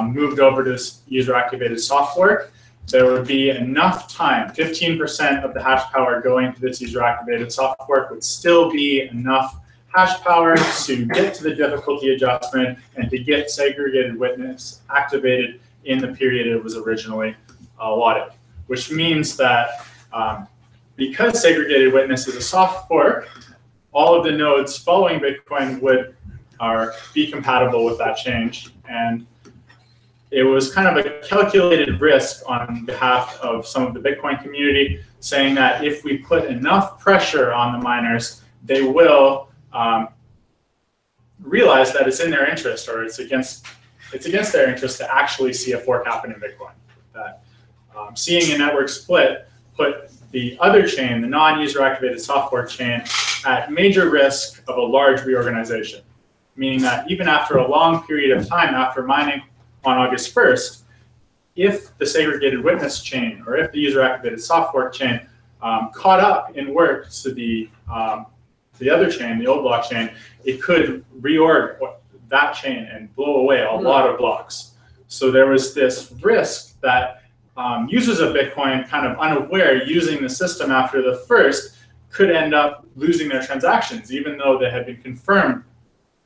moved over to this user-activated soft fork, there would be enough time. 15% of the hash power going to this user-activated soft fork would still be enough hash power to get to the difficulty adjustment and to get segregated witness activated in the period it was originally allotted. Which means that because segregated witness is a soft fork, all of the nodes following Bitcoin would be compatible with that change. And it was kind of a calculated risk on behalf of some of the Bitcoin community, saying that if we put enough pressure on the miners, they will realize that it's in their interest, or it's against their interest to actually see a fork happen in Bitcoin. That seeing a network split put the other chain, the non-user activated soft fork chain, at major risk of a large reorganization, meaning that even after a long period of time after mining on August 1st, if the segregated witness chain or if the user activated soft fork chain caught up in work to the other chain, the old blockchain, it could reorg that chain and blow away a lot of blocks. So there was this risk that users of Bitcoin, kind of unaware, using the system after the first, could end up losing their transactions, even though they had been confirmed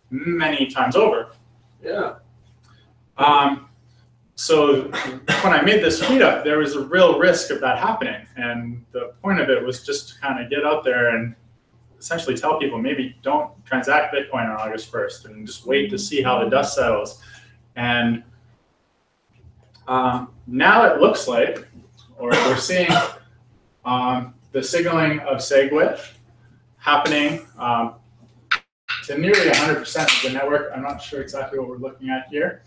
many times over. Yeah. So when I made this meetup, there was a real risk of that happening. And the point of it was just to kind of get out there and essentially tell people, maybe don't transact Bitcoin on August 1st and just wait to see how the dust settles. And now it looks like, or we're seeing the signaling of SegWit happening to nearly 100% of the network. I'm not sure exactly what we're looking at here.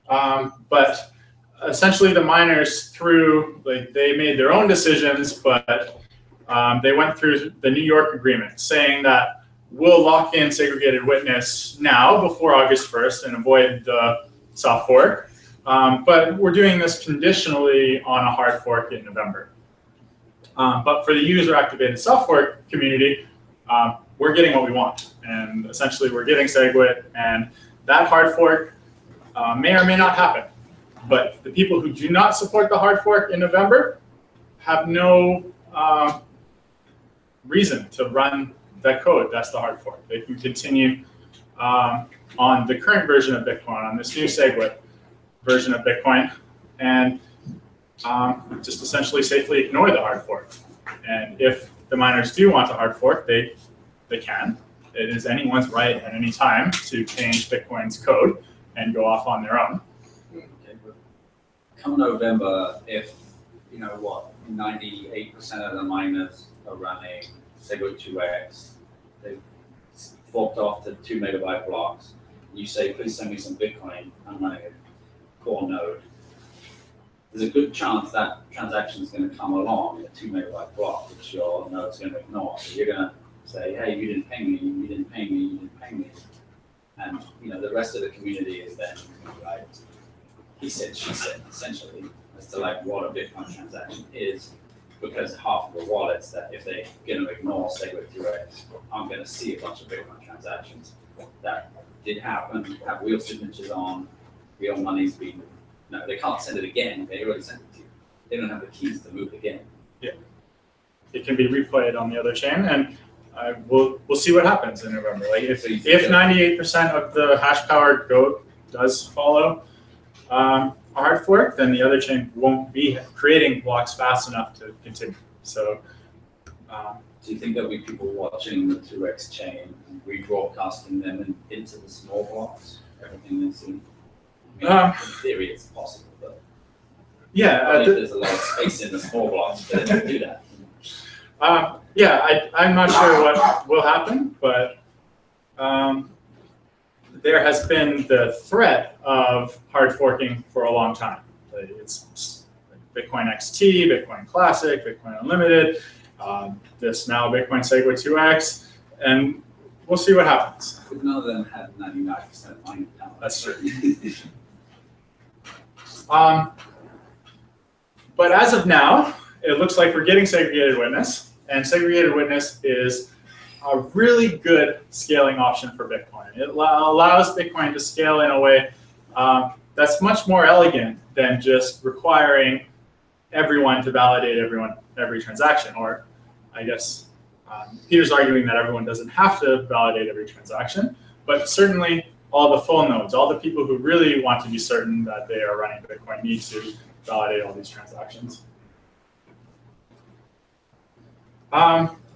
But essentially the miners they made their own decisions, but they went through the New York agreement saying that we'll lock in segregated witness now before August 1st and avoid the soft fork. But we're doing this conditionally on a hard fork in November. But for the user-activated soft fork community, we're getting what we want. And essentially, we're getting SegWit, and that hard fork may or may not happen. But the people who do not support the hard fork in November have no reason to run that code. That's the hard fork. They can continue on the current version of Bitcoin, on this new SegWit version of Bitcoin, and just essentially safely ignore the hard fork. And if the miners do want a hard fork, they can. It is anyone's right at any time to change Bitcoin's code and go off on their own. Okay, but come November, if 98% of the miners are running SegWit 2x, they've forked off to 2 megabyte blocks. you say, please send me some Bitcoin, I'm running a core node, there's a good chance that transaction is going to come along in a 2 megabyte block, which your node's going to ignore. So you're going to say, hey, you didn't ping me, you didn't ping me, you didn't ping me. And the rest of the community is then like, he said, she said, essentially, as to like what a Bitcoin transaction is, because half of the wallets that if they're going to ignore SegWit 2x, I'm going to see a bunch of Bitcoin transactions that did happen, have real signatures on, real money's been, no, they can't send it again, they already sent it to you. They don't have the keys to move again. Yeah. It can be replayed on the other chain, and we'll see what happens in November. Like if 98% of the hash power does follow a hard fork, then the other chain won't be creating blocks fast enough to continue. So, do you think there'll be people watching the 2x chain and rebroadcasting them into the small blocks? Everything they see. In theory, it's possible, but yeah, there's a lot of space in the small blocks, but they don't do that. Yeah, I'm not sure what will happen, but there has been the threat of hard forking for a long time. It's Bitcoin XT, Bitcoin Classic, Bitcoin Unlimited, this now Bitcoin SegWit 2x, and we'll see what happens. But none of them had 99% mining power. That's true. But as of now, it looks like we're getting segregated witness, and segregated witness is a really good scaling option for Bitcoin. It allows Bitcoin to scale in a way that's much more elegant than just requiring everyone to validate every transaction. Or I guess Peter's arguing that everyone doesn't have to validate every transaction, but certainly all the full nodes, all the people who really want to be certain that they are running Bitcoin need to validate all these transactions.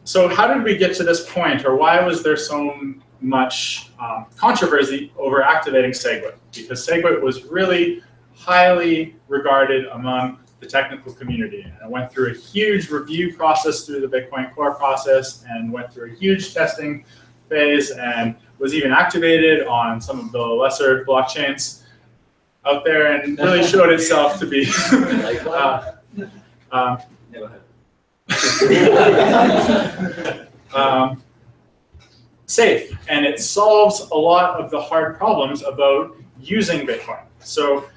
So how did we get to this point, or why was there so much controversy over activating SegWit? Because SegWit was really highly regarded among the technical community, and it went through a huge review process through the Bitcoin Core process, and went through a huge testing phase, and was even activated on some of the lesser blockchains out there, and really showed itself to be safe, and it solves a lot of the hard problems about using Bitcoin. So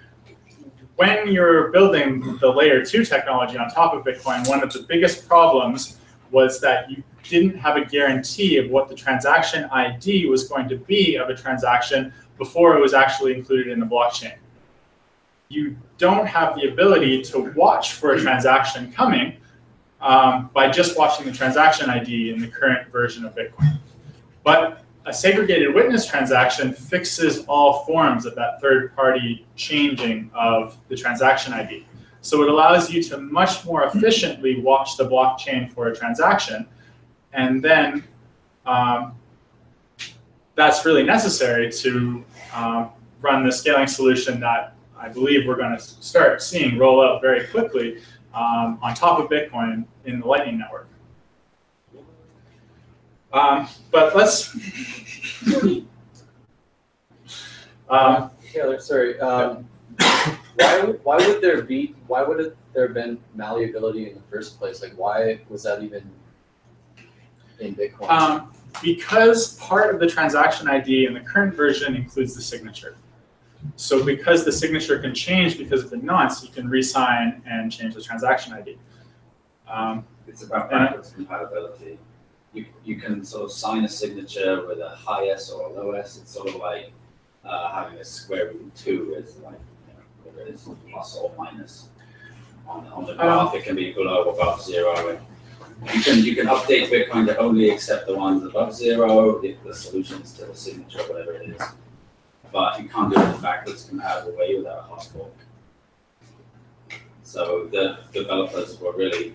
when you're building the layer 2 technology on top of Bitcoin, one of the biggest problems was that you didn't have a guarantee of what the transaction ID was going to be of a transaction before it was actually included in the blockchain. You don't have the ability to watch for a transaction coming by just watching the transaction ID in the current version of Bitcoin. But a segregated witness transaction fixes all forms of that third-party changing of the transaction ID. So it allows you to much more efficiently watch the blockchain for a transaction, and then that's really necessary to run the scaling solution that I believe we're going to start seeing roll out very quickly on top of Bitcoin in the Lightning Network. But let's... Taylor, sorry. Why would it there have been malleability in the first place? Like, why was that even in Bitcoin? Because part of the transaction ID in the current version includes the signature. So because the signature can change because of the nonce, you can re-sign and change the transaction ID. It's about backwards compatibility. You can sort of sign a signature with a high S or a low S. It's sort of like having a square root 2 is like, whether it's plus or minus. On the graph, it can be below or above 0. And you can update Bitcoin to only accept the ones above 0 if the solution is still a signature, whatever it is. But you can't do it in a backwards compatible way without a hard fork. So the developers were really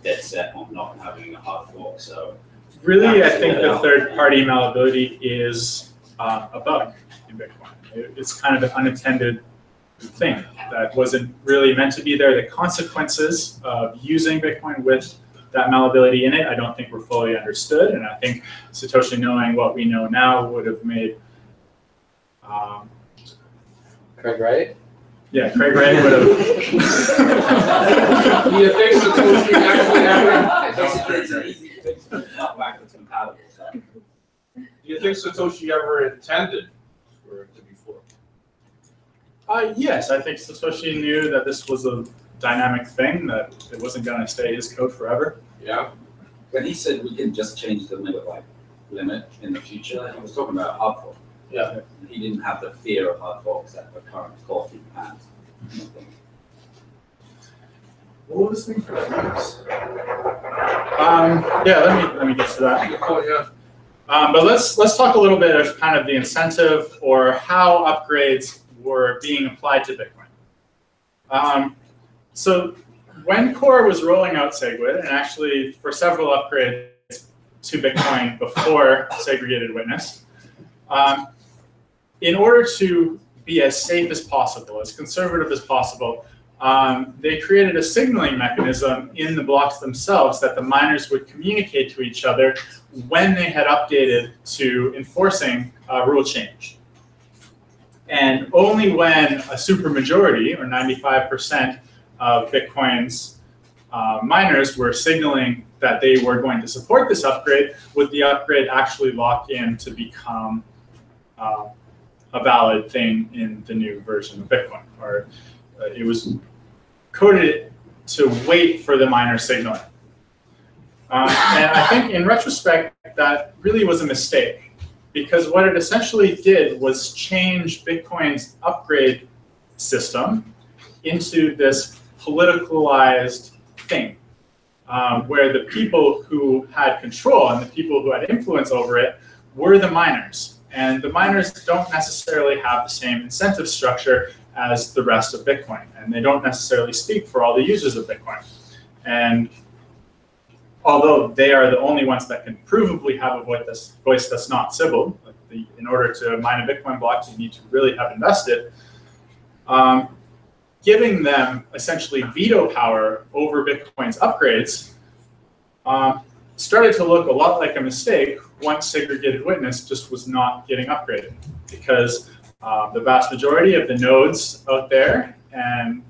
dead set on not having a hard fork. So really, I think the third-party malleability is a bug in Bitcoin. It's kind of an unintended thing that wasn't really meant to be there. The consequences of using Bitcoin with that malleability in it, I don't think were fully understood. And I think Satoshi knowing what we know now would have made Craig Wright? Yeah, Craig Wright would have. Do you think Satoshi actually ever? Basically, it's an easy fix, but it's not backwards compatible. So. Do you think Satoshi ever intended for it to be forked? Yes, I think Satoshi knew that this was a dynamic thing, that it wasn't going to stay his code forever. Yeah. When he said we can just change the limit in the future, he was talking about hard fork. Yeah. He didn't have the fear of hard forks that the current core team has. What was this thing for? Yeah, let me get to that. Oh yeah. But let's talk a little bit of kind of the incentive or how upgrades were being applied to Bitcoin. So when Core was rolling out SegWit, and actually for several upgrades to Bitcoin before segregated witness, in order to be as safe as possible, as conservative as possible, they created a signaling mechanism in the blocks themselves that the miners would communicate to each other when they had updated to enforcing rule change. And only when a supermajority, or 95% of Bitcoin's miners were signaling that they were going to support this upgrade, would the upgrade actually lock in to become a valid thing in the new version of Bitcoin. Or it was coded to wait for the miner signaling. And I think in retrospect, that really was a mistake, because what it essentially did was change Bitcoin's upgrade system into this politicalized thing, where the people who had control and the people who had influence over it were the miners. And the miners don't necessarily have the same incentive structure as the rest of Bitcoin, and they don't necessarily speak for all the users of Bitcoin. And although they are the only ones that can provably have a voice that's not Sybil, in order to mine a Bitcoin block, you need to really have invested. Giving them essentially veto power over Bitcoin's upgrades started to look a lot like a mistake once segregated witness just was not getting upgraded, because the vast majority of the nodes out there and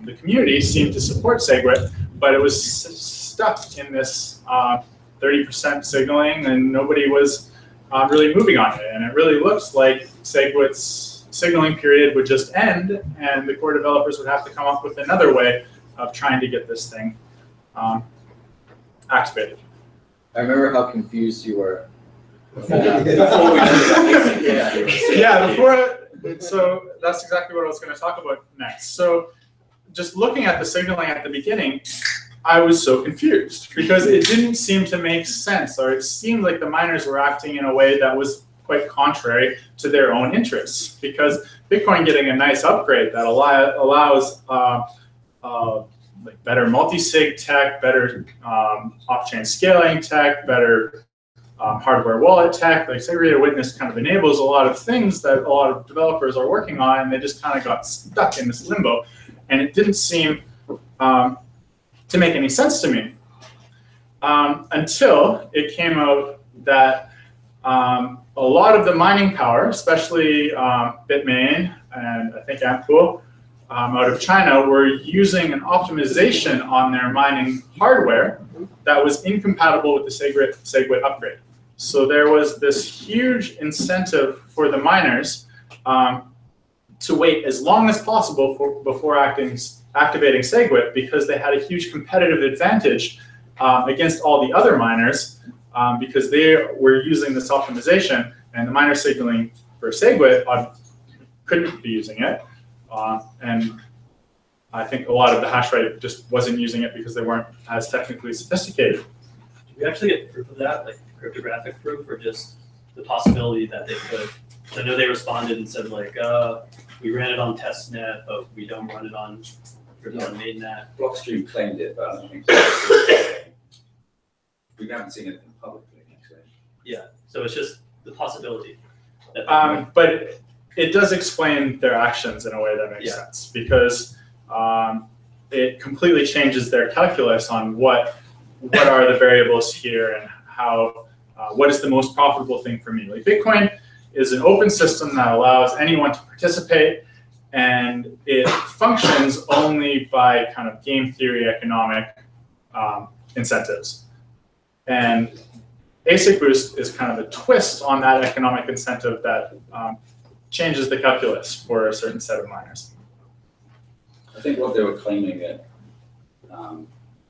the community seemed to support SegWit, but it was stuck in this 30% signaling, and nobody was really moving on it. And it really looks like SegWit's signaling period would just end, and the core developers would have to come up with another way of trying to get this thing activated. I remember how confused you were. So that's exactly what I was going to talk about next. So just looking at the signaling at the beginning, I was so confused because it didn't seem to make sense, or it seemed like the miners were acting in a way that was quite contrary to their own interests, because Bitcoin getting a nice upgrade that allows like better multi-sig tech, better off-chain scaling tech, better hardware wallet tech. Like segregated witness kind of enables a lot of things that a lot of developers are working on, and they just kind of got stuck in this limbo. And it didn't seem to make any sense to me until it came out that a lot of the mining power, especially Bitmain and I think Ampool out of China, were using an optimization on their mining hardware that was incompatible with the SegWit upgrade. So there was this huge incentive for the miners to wait as long as possible before activating SegWit, because they had a huge competitive advantage against all the other miners, because they were using this optimization, and the miner signaling for SegWit couldn't be using it. And I think a lot of the hash rate just wasn't using it because they weren't as technically sophisticated. Did we actually get proof of that, like cryptographic proof, or just the possibility that they could? I know they responded and said, like, we ran it on testnet, but we don't run it on mainnet. Blockstream claimed it, but I don't think so. We haven't seen it in public, actually. Yeah, so it's just the possibility. That but it does explain their actions in a way that makes sense, because it completely changes their calculus on what are the variables here and how what is the most profitable thing for me. Like Bitcoin is an open system that allows anyone to participate, and it functions only by kind of game theory economic incentives. And ASIC boost is kind of a twist on that economic incentive that changes the calculus for a certain set of miners. I think what they were claiming that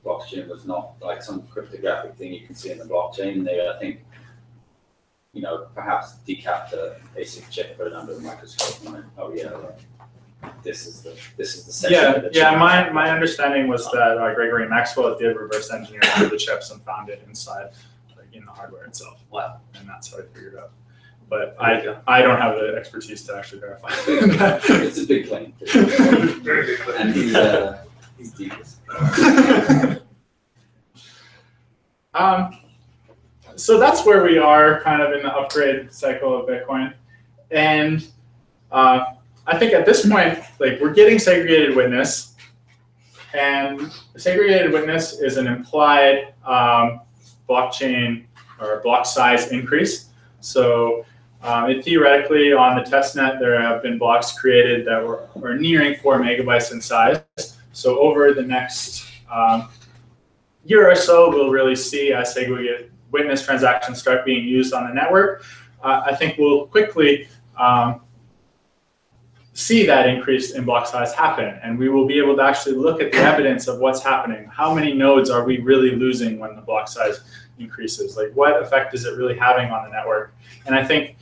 blockchain was not like some cryptographic thing you can see in the blockchain. They, I think, perhaps decapped the ASIC chip, put it under the microscope, and went, oh yeah, this is the section. Yeah, of the yeah. chip. My understanding was that Gregory Maxwell did reverse engineer through the chips and found it inside, like, in the hardware itself. Wow. And that's how I figured it out. But I don't have the expertise to actually verify. It's a big claim. Very big claim. And he's devious. So that's where we are kind of in the upgrade cycle of Bitcoin. And I think at this point, like, we're getting segregated witness, and segregated witness is an implied blockchain or block size increase. So theoretically, on the testnet, there have been blocks created that are nearing 4 megabytes in size. So over the next year or so, we'll really see as segregated witness transactions start being used on the network. I think we'll quickly see that increase in block size happen, and we will be able to actually look at the evidence of what's happening. How many nodes are we really losing when the block size increases? Like, what effect is it really having on the network? And I think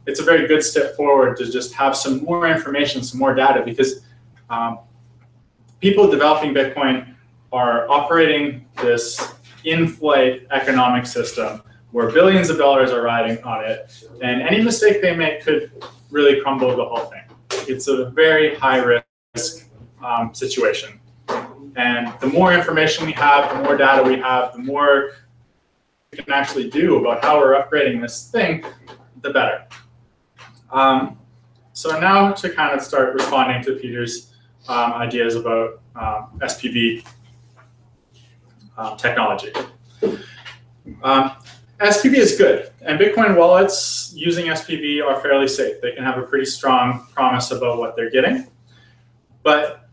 it's a very good step forward to just have some more information, some more data, because people developing Bitcoin are operating this in-flight economic system where billions of dollars are riding on it, and any mistake they make could really crumble the whole thing. It's a very high-risk situation. And the more information we have, the more data we have, the more we can actually do about how we're upgrading this thing, the better. So now to kind of start responding to Peter's ideas about SPV technology. SPV is good, and Bitcoin wallets using SPV are fairly safe. They can have a pretty strong promise about what they're getting, but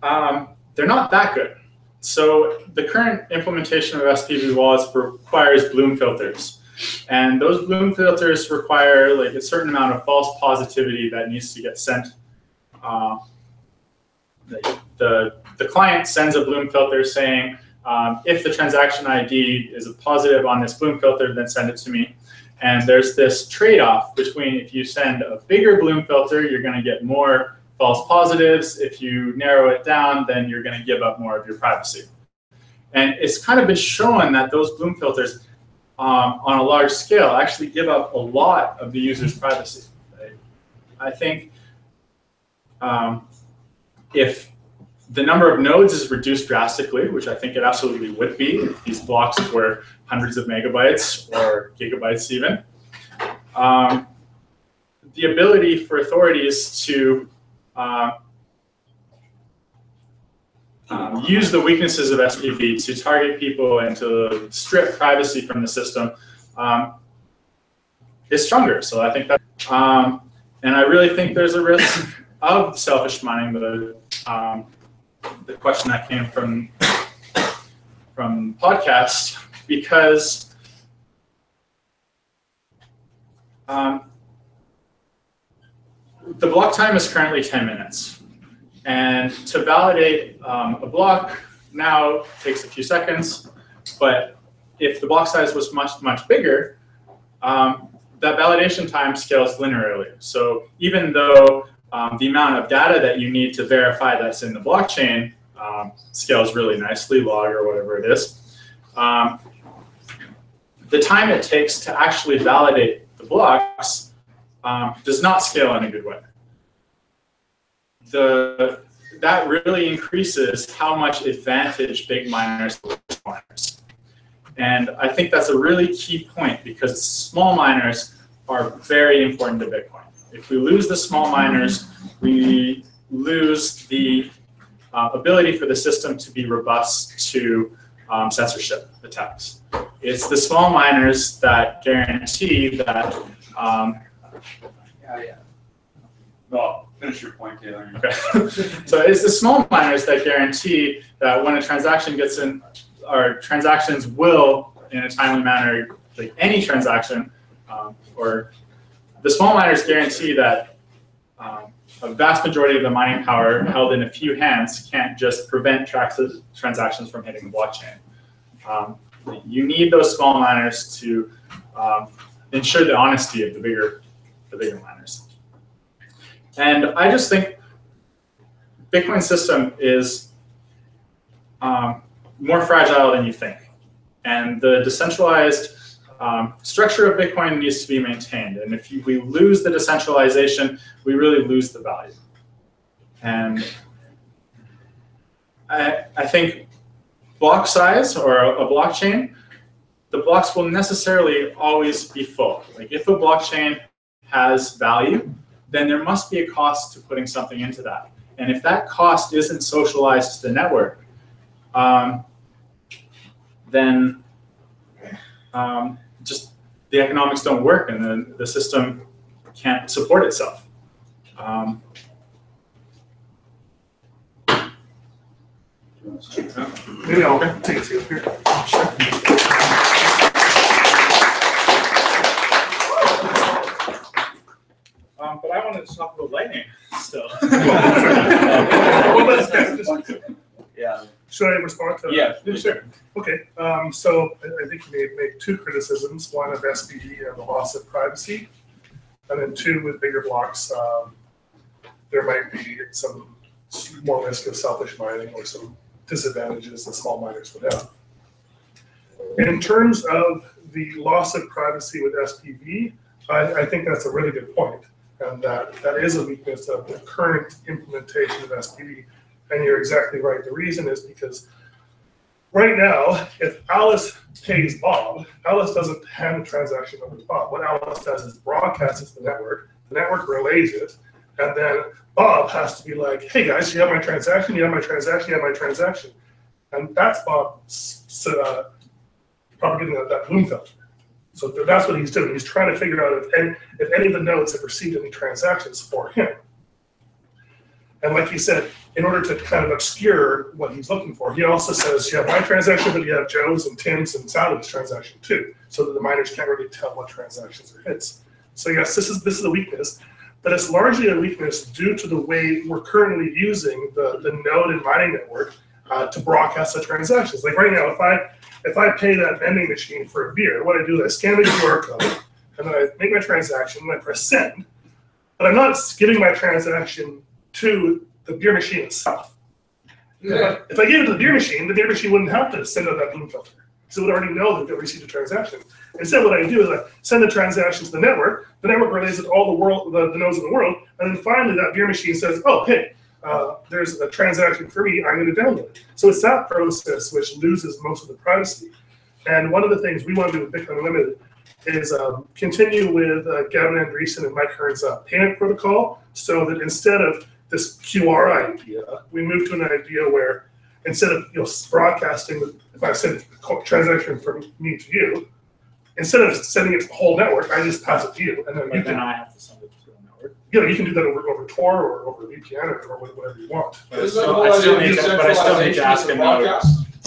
they're not that good. So the current implementation of SPV wallets requires Bloom filters, and those Bloom filters require like a certain amount of false positivity that needs to get sent. The client sends a Bloom filter saying, if the transaction ID is a positive on this Bloom filter, then send it to me. And there's this trade-off between, if you send a bigger Bloom filter, you're going to get more false positives. If you narrow it down, then you're going to give up more of your privacy. And it's kind of been shown that those Bloom filters on a large scale actually give up a lot of the user's privacy. Right? I think if the number of nodes is reduced drastically, which I think it absolutely would be if these blocks were hundreds of megabytes or gigabytes even. The ability for authorities to use the weaknesses of SPV to target people and to strip privacy from the system is stronger. So I think that, and I really think there's a risk of selfish mining. The question that came from podcast, because the block time is currently 10 minutes, and to validate a block now takes a few seconds. But if the block size was much bigger, that validation time scales linearly. So even though the amount of data that you need to verify that's in the blockchain scales really nicely, log or whatever it is, the time it takes to actually validate the blocks does not scale in a good way. That really increases how much advantage big miners have over miners. And I think that's a really key point, because small miners are very important to Bitcoin. If we lose the small miners, we lose the ability for the system to be robust to censorship attacks. It's the small miners that guarantee that Well, finish your point, Taylor. Okay. So it's the small miners that guarantee that when a transaction gets in, or transactions will, in a timely manner, like any transaction, or the small miners guarantee that a vast majority of the mining power held in a few hands can't just prevent transactions from hitting the blockchain. You need those small miners to ensure the honesty of the bigger miners. And I just think Bitcoin system is more fragile than you think. And the decentralized structure of Bitcoin needs to be maintained. And if we lose the decentralization, we really lose the value. And I think block size or a blockchain, the blocks will necessarily always be full. Like if a blockchain has value, then there must be a cost to putting something into that. And if that cost isn't socialized to the network, then just the economics don't work and the system can't support itself. Maybe I'll take a seat up here. Sure. But I wanted to talk about lightning still. Yeah. Should I respond to that? Yeah, sure. Okay, so I think you may make two criticisms, one of SPV and the loss of privacy, and then two, with bigger blocks, there might be some more risk of selfish mining or some disadvantages that small miners would have. In terms of the loss of privacy with SPV, I think that's a really good point, and that is a weakness of the current implementation of SPV. And you're exactly right. The reason is because right now, if Alice pays Bob, Alice doesn't hand the transaction over to Bob. What Alice does is broadcast it to the network relays it, and then Bob has to be like, hey guys, you have my transaction, you have my transaction, you have my transaction. And that's Bob propagating that bloom filter. So that's what he's doing. He's trying to figure out if any of the nodes have received any transactions for him. And like he said, in order to kind of obscure what he's looking for, he also says, you have my transaction, but you have Joe's and Tim's and Sally's transaction too, so that the miners can't really tell what transactions are his. So yes, this is a weakness, but it's largely a weakness due to the way we're currently using the node and mining network to broadcast the transactions. Like right now, if I pay that vending machine for a beer, what I do is I scan the QR code, and then I make my transaction, and I press send, but I'm not giving my transaction to the beer machine itself. Yeah. If I gave it to the beer machine wouldn't have to send out that bloom filter. So it would already know that they received a transaction. Instead, what I do is I send the transaction to the network relays it to all the nodes in the world, and then finally that beer machine says, oh, hey, there's a transaction for me, I'm going to download it. So it's that process which loses most of the privacy. And one of the things we want to do with Bitcoin Unlimited is continue with Gavin Andreessen and Mike Hearn's payment protocol, so that instead of this QR idea, we move to an idea where instead of broadcasting, if I send a transaction from me to you, instead of sending it to the whole network, I just pass it to you, and then I have to send it to the network. You can do that over Tor or over VPN or whatever you want. But I still need to ask a node.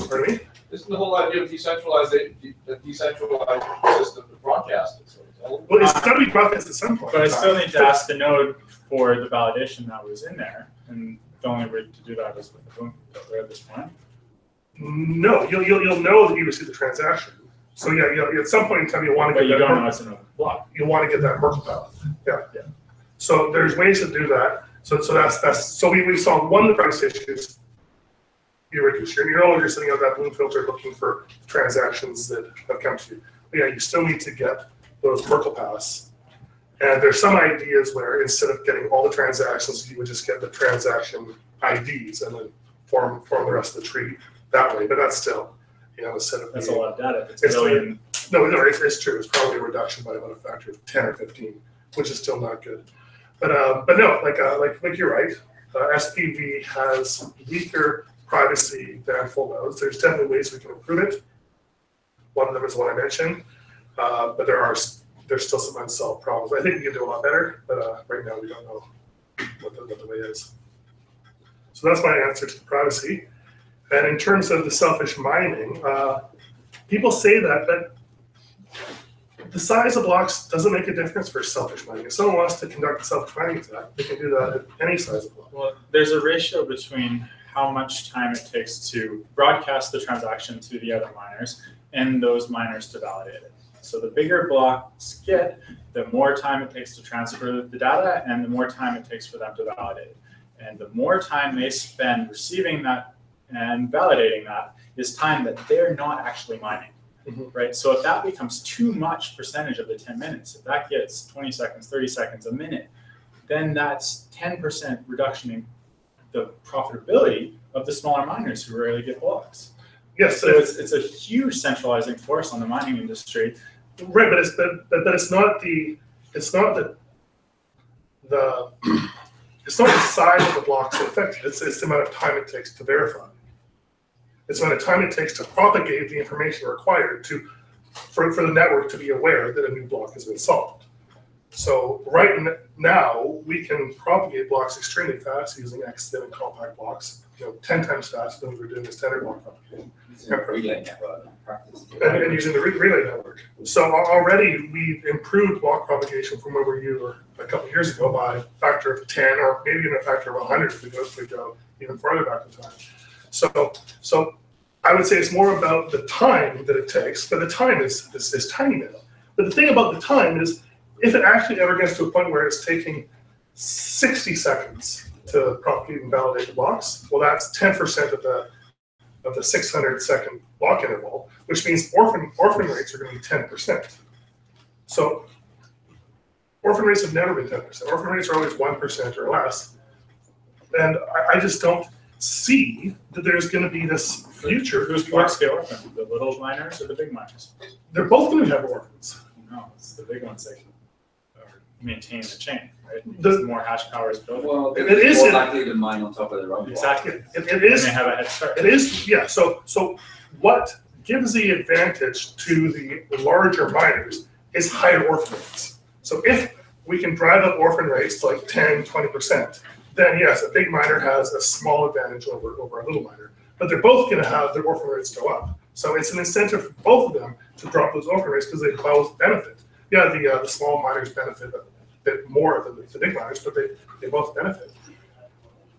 Pardon me? Isn't the whole idea of decentralized system to broadcast it? Well, it's got to be broadcast at some point. But I still need to ask the node for the validation that was in there, and the only way to do that is with the bloom filter at this point. No, you'll know that you received the transaction. So yeah, at some point in time you want to get that. But you don't know it's another block. You want to get that Merkle path. Yeah. So there's ways to do that. So that's so we solved one of the price issues. You reduce you're no longer sending out that bloom filter looking for transactions that have come to you. But yeah, you still need to get those Merkle paths. And there's some ideas where instead of getting all the transactions, you would just get the transaction IDs and then form the rest of the tree that way. But that's still, instead of that's a lot of data. It's billion. No, it's true. It's probably a reduction by about a factor of 10 or 15, which is still not good. But no, like you're right. SPV has weaker privacy than full nodes. There's definitely ways we can improve it. One of them is what I mentioned, but there are there's still some unsolved problems. I think we can do a lot better, but right now we don't know what the way is. So that's my answer to the privacy. And in terms of the selfish mining, people say that, but the size of blocks doesn't make a difference for selfish mining. If someone wants to conduct a selfish mining attack, they can do that at any size of block. Well, there's a ratio between how much time it takes to broadcast the transaction to the other miners and those miners to validate it. So the bigger blocks get, the more time it takes to transfer the data and the more time it takes for them to validate it. And the more time they spend receiving that and validating that is time that they're not actually mining. Right? So if that becomes too much percentage of the 10 minutes, if that gets 20 seconds, 30 seconds, a minute, then that's 10% reduction in the profitability of the smaller miners who rarely get blocks. Yes, So it's a huge centralizing force on the mining industry. right, but it's not the size of the blocks that affect it. It's the amount of time it takes to verify. It's the amount of time it takes to propagate the information required for the network to be aware that a new block has been solved. So right now, we can propagate blocks extremely fast using X-thin and compact blocks, 10 times faster than we were doing the standard block propagation. Relay network practice. And using the relay network. So already we've improved block propagation from where we were a couple of years ago by a factor of 10 or maybe even a factor of 100 if we go even farther back in time. So I would say it's more about the time that it takes, but the time is tiny now. But the thing about the time is, if it actually ever gets to a point where it's taking 60 seconds to propagate and validate the blocks, well, that's 10% of the 600-second block interval, which means orphan rates are going to be 10%. So orphan rates have never been 10%. Orphan rates are always 1% or less. And I just don't see that there's going to be this future. Who's block scale orphan? The little miners or the big miners? They're both going to have orphans. No, it's the big ones that maintain the chain, right? The more hash power is built. Well, it is more likely to mine on top of their own block. Exactly. It is. And they have a head start. It is, yeah. So what gives the advantage to the larger miners is higher orphan rates. So if we can drive up orphan rates to like 10, 20%, then yes, a big miner has a small advantage over a little miner. But they're both going to have their orphan rates go up. So it's an incentive for both of them to drop those orphan rates because they both benefit. Yeah, the small miners benefit a bit more than the big miners, but they both benefit.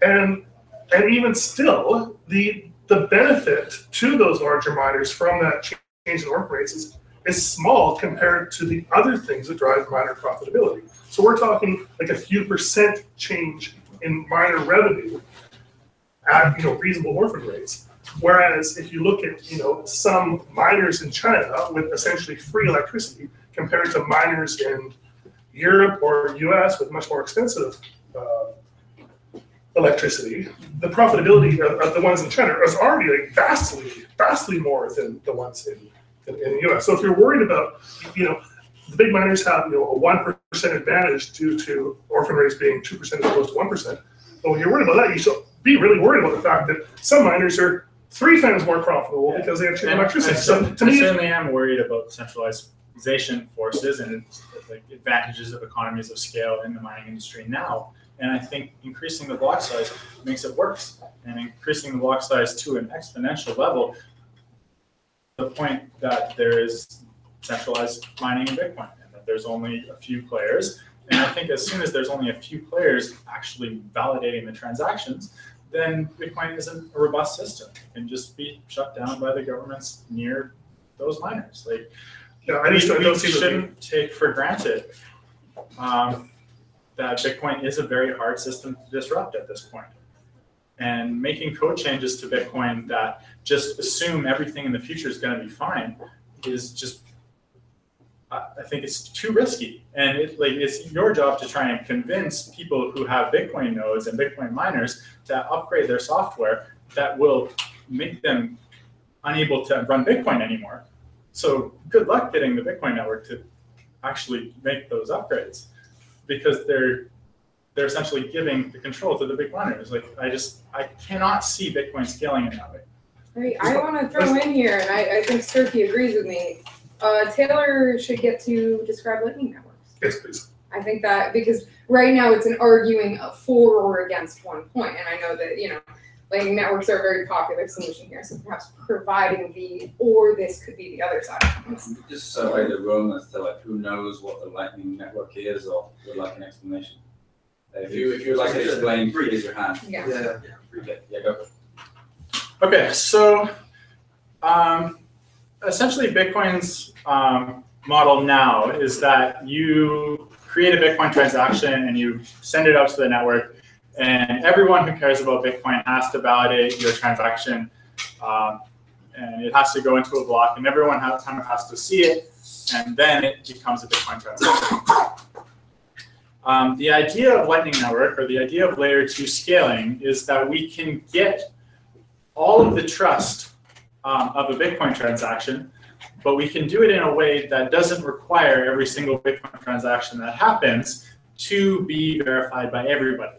And even still, the benefit to those larger miners from that change in orphan rates is small compared to the other things that drive miner profitability. So we're talking like a few percent change in miner revenue at reasonable orphan rates. Whereas if you look at some miners in China with essentially free electricity compared to miners in Europe or US with much more expensive electricity, the profitability of the ones in China is already like vastly more than the ones in the US. So if you're worried about, the big miners have a 1% advantage due to orphan rates being 2% as opposed to 1%. But when you're worried about that, you should be really worried about the fact that some miners are 3 times more profitable because they have cheap electricity. So to me, I certainly am worried about centralization forces and the advantages of economies of scale in the mining industry now. And I think increasing the block size makes it worse. And increasing the block size to an exponential level, the point that there is centralized mining in Bitcoin and that there's only a few players. And I think as soon as there's only a few players actually validating the transactions, then Bitcoin isn't a robust system. It can just be shut down by the governments near those miners. We shouldn't take for granted that Bitcoin is a very hard system to disrupt at this point. And making code changes to Bitcoin that just assume everything in the future is going to be fine is just, I think it's too risky. And it's your job to try and convince people who have Bitcoin nodes and Bitcoin miners to upgrade their software that will make them unable to run Bitcoin anymore. So good luck getting the Bitcoin network to actually make those upgrades, because they're essentially giving the control to the big miners. I cannot see Bitcoin scaling in that way. Right. I want to throw in here, and I think Sturkey agrees with me. Taylor should get to describe Lightning networks. Yes, please. I think that because right now it's an arguing for or against one point, and I know that Lightning networks are a very popular solution here. So perhaps providing or this could be the other side. Just survey the room as to who knows what the Lightning network is, or would like an explanation. If you'd like to explain, raise your hand. Yeah. Yeah, go for it. Okay, so essentially Bitcoin's model now is that you create a Bitcoin transaction and you send it out to the network, and everyone who cares about Bitcoin has to validate your transaction, and it has to go into a block, and everyone kind of has to see it, and then it becomes a Bitcoin transaction. The idea of Lightning Network, or the idea of layer 2 scaling, is that we can get all of the trust of a Bitcoin transaction, but we can do it in a way that doesn't require every single Bitcoin transaction that happens to be verified by everybody.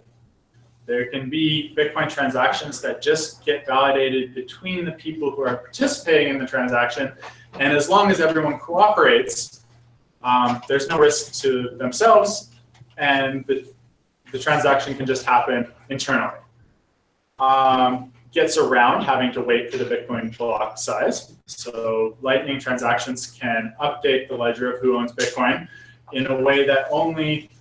There can be Bitcoin transactions that just get validated between the people who are participating in the transaction, and as long as everyone cooperates, there's no risk to themselves, and the transaction can just happen internally. Gets around having to wait for the Bitcoin block size. So Lightning transactions can update the ledger of who owns Bitcoin in a way that only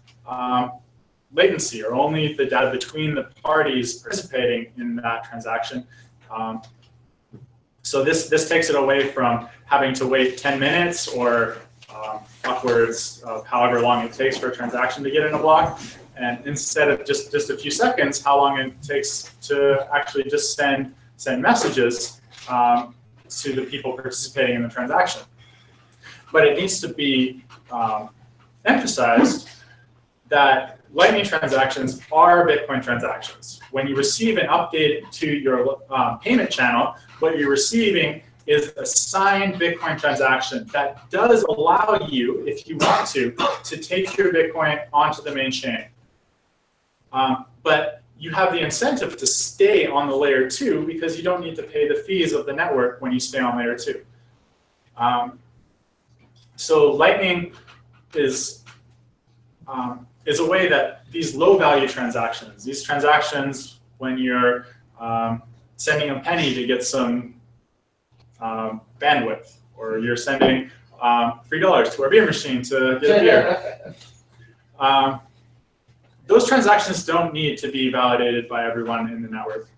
latency, or only the data between the parties participating in that transaction. So this takes it away from having to wait 10 minutes or upwards of however long it takes for a transaction to get in a block. And instead of just a few seconds, how long it takes to actually just send messages to the people participating in the transaction. But it needs to be emphasized that Lightning transactions are Bitcoin transactions. When you receive an update to your payment channel, what you're receiving is a signed Bitcoin transaction that does allow you, if you want to take your Bitcoin onto the main chain. But you have the incentive to stay on the layer 2 because you don't need to pay the fees of the network when you stay on layer 2. So Lightning is a way that these low-value transactions, these transactions when you're sending a penny to get some bandwidth, or you're sending $3 to our beer machine to get a beer. Those transactions don't need to be validated by everyone in the network,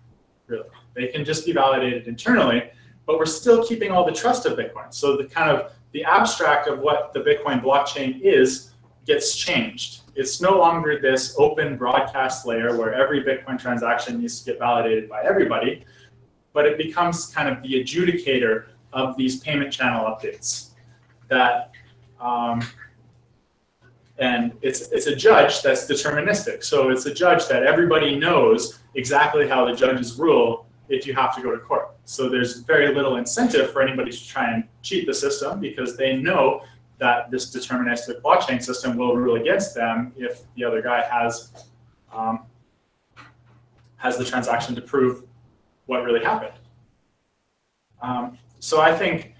really. They can just be validated internally, but we're still keeping all the trust of Bitcoin. So the abstract of what the Bitcoin blockchain is gets changed. It's no longer this open broadcast layer where every Bitcoin transaction needs to get validated by everybody, but it becomes kind of the adjudicator of these payment channel updates. And it's a judge that's deterministic. So it's a judge that everybody knows exactly how the judges rule if you have to go to court. So there's very little incentive for anybody to try and cheat the system because they know that this deterministic blockchain system will rule against them if the other guy has the transaction to prove what really happened. So I think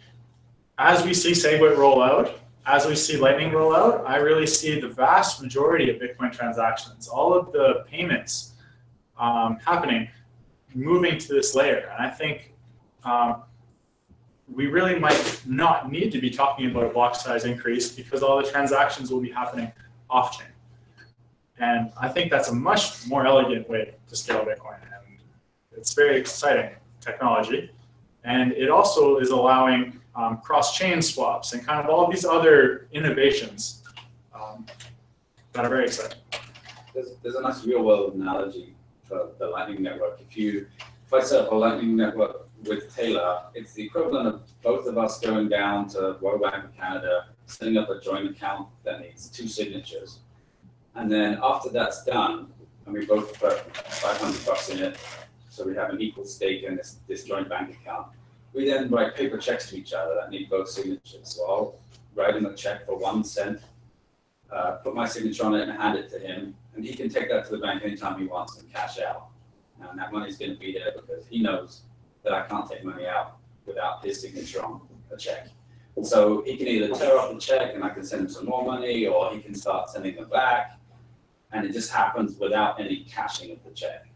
as we see SegWit roll out, as we see Lightning roll out, I really see the vast majority of Bitcoin transactions, all of the payments happening, moving to this layer. And I think we really might not need to be talking about a block size increase because all the transactions will be happening off-chain. And I think that's a much more elegant way to scale Bitcoin. And it's very exciting technology. And it also is allowing cross-chain swaps and kind of all of these other innovations that are very exciting. There's a nice real-world analogy for the Lightning Network. If I set up a Lightning Network with Taylor, it's the equivalent of both of us going down to Royal Bank of Canada, setting up a joint account that needs 2 signatures. And then after that's done, and we both put $500 in it, so we have an equal stake in this joint bank account, we then write paper checks to each other that need both signatures. So I'll write him a check for 1 cent, put my signature on it and hand it to him, and he can take that to the bank anytime he wants and cash out. And that money's going to be there because he knows that I can't take money out without his signature on a check. So he can either tear up the check and I can send him some more money, or he can start sending them back. And it just happens without any cashing of the check.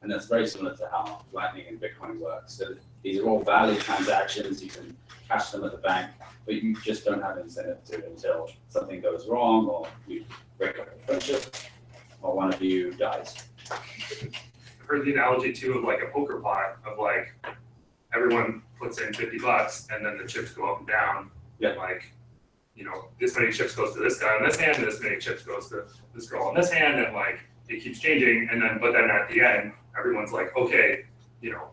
And that's very similar to how Lightning and Bitcoin works. So these are all valid transactions. You can cash them at the bank, but you just don't have incentive to until something goes wrong, or you break up a friendship, or one of you dies. I've heard the analogy too of like a poker pot of like everyone puts in $50 and then the chips go up and down. Yeah. Like, you know, this many chips goes to this guy on this hand, and this many chips goes to this girl on this hand, and like it keeps changing. And then, but then at the end, everyone's like, okay, you know,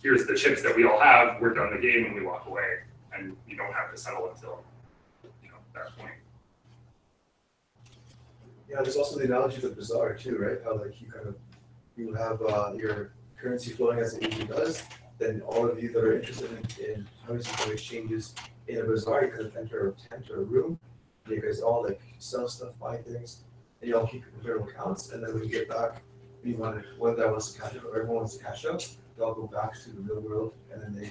here's the chips that we all have. We're done the game, and we walk away, and you don't have to settle until, you know, that point. Yeah, there's also the analogy of the bazaar too, right? How like you have your currency flowing as it usually does. Then all of you that are interested in having some exchanges in a bazaar, you kind of enter a tent or a room. You guys all like sell stuff, buy things, and you all keep your comparable accounts. And then when you get back, one guy wants to cash out, or everyone wants to cash out, they all go back to the real world, and then they,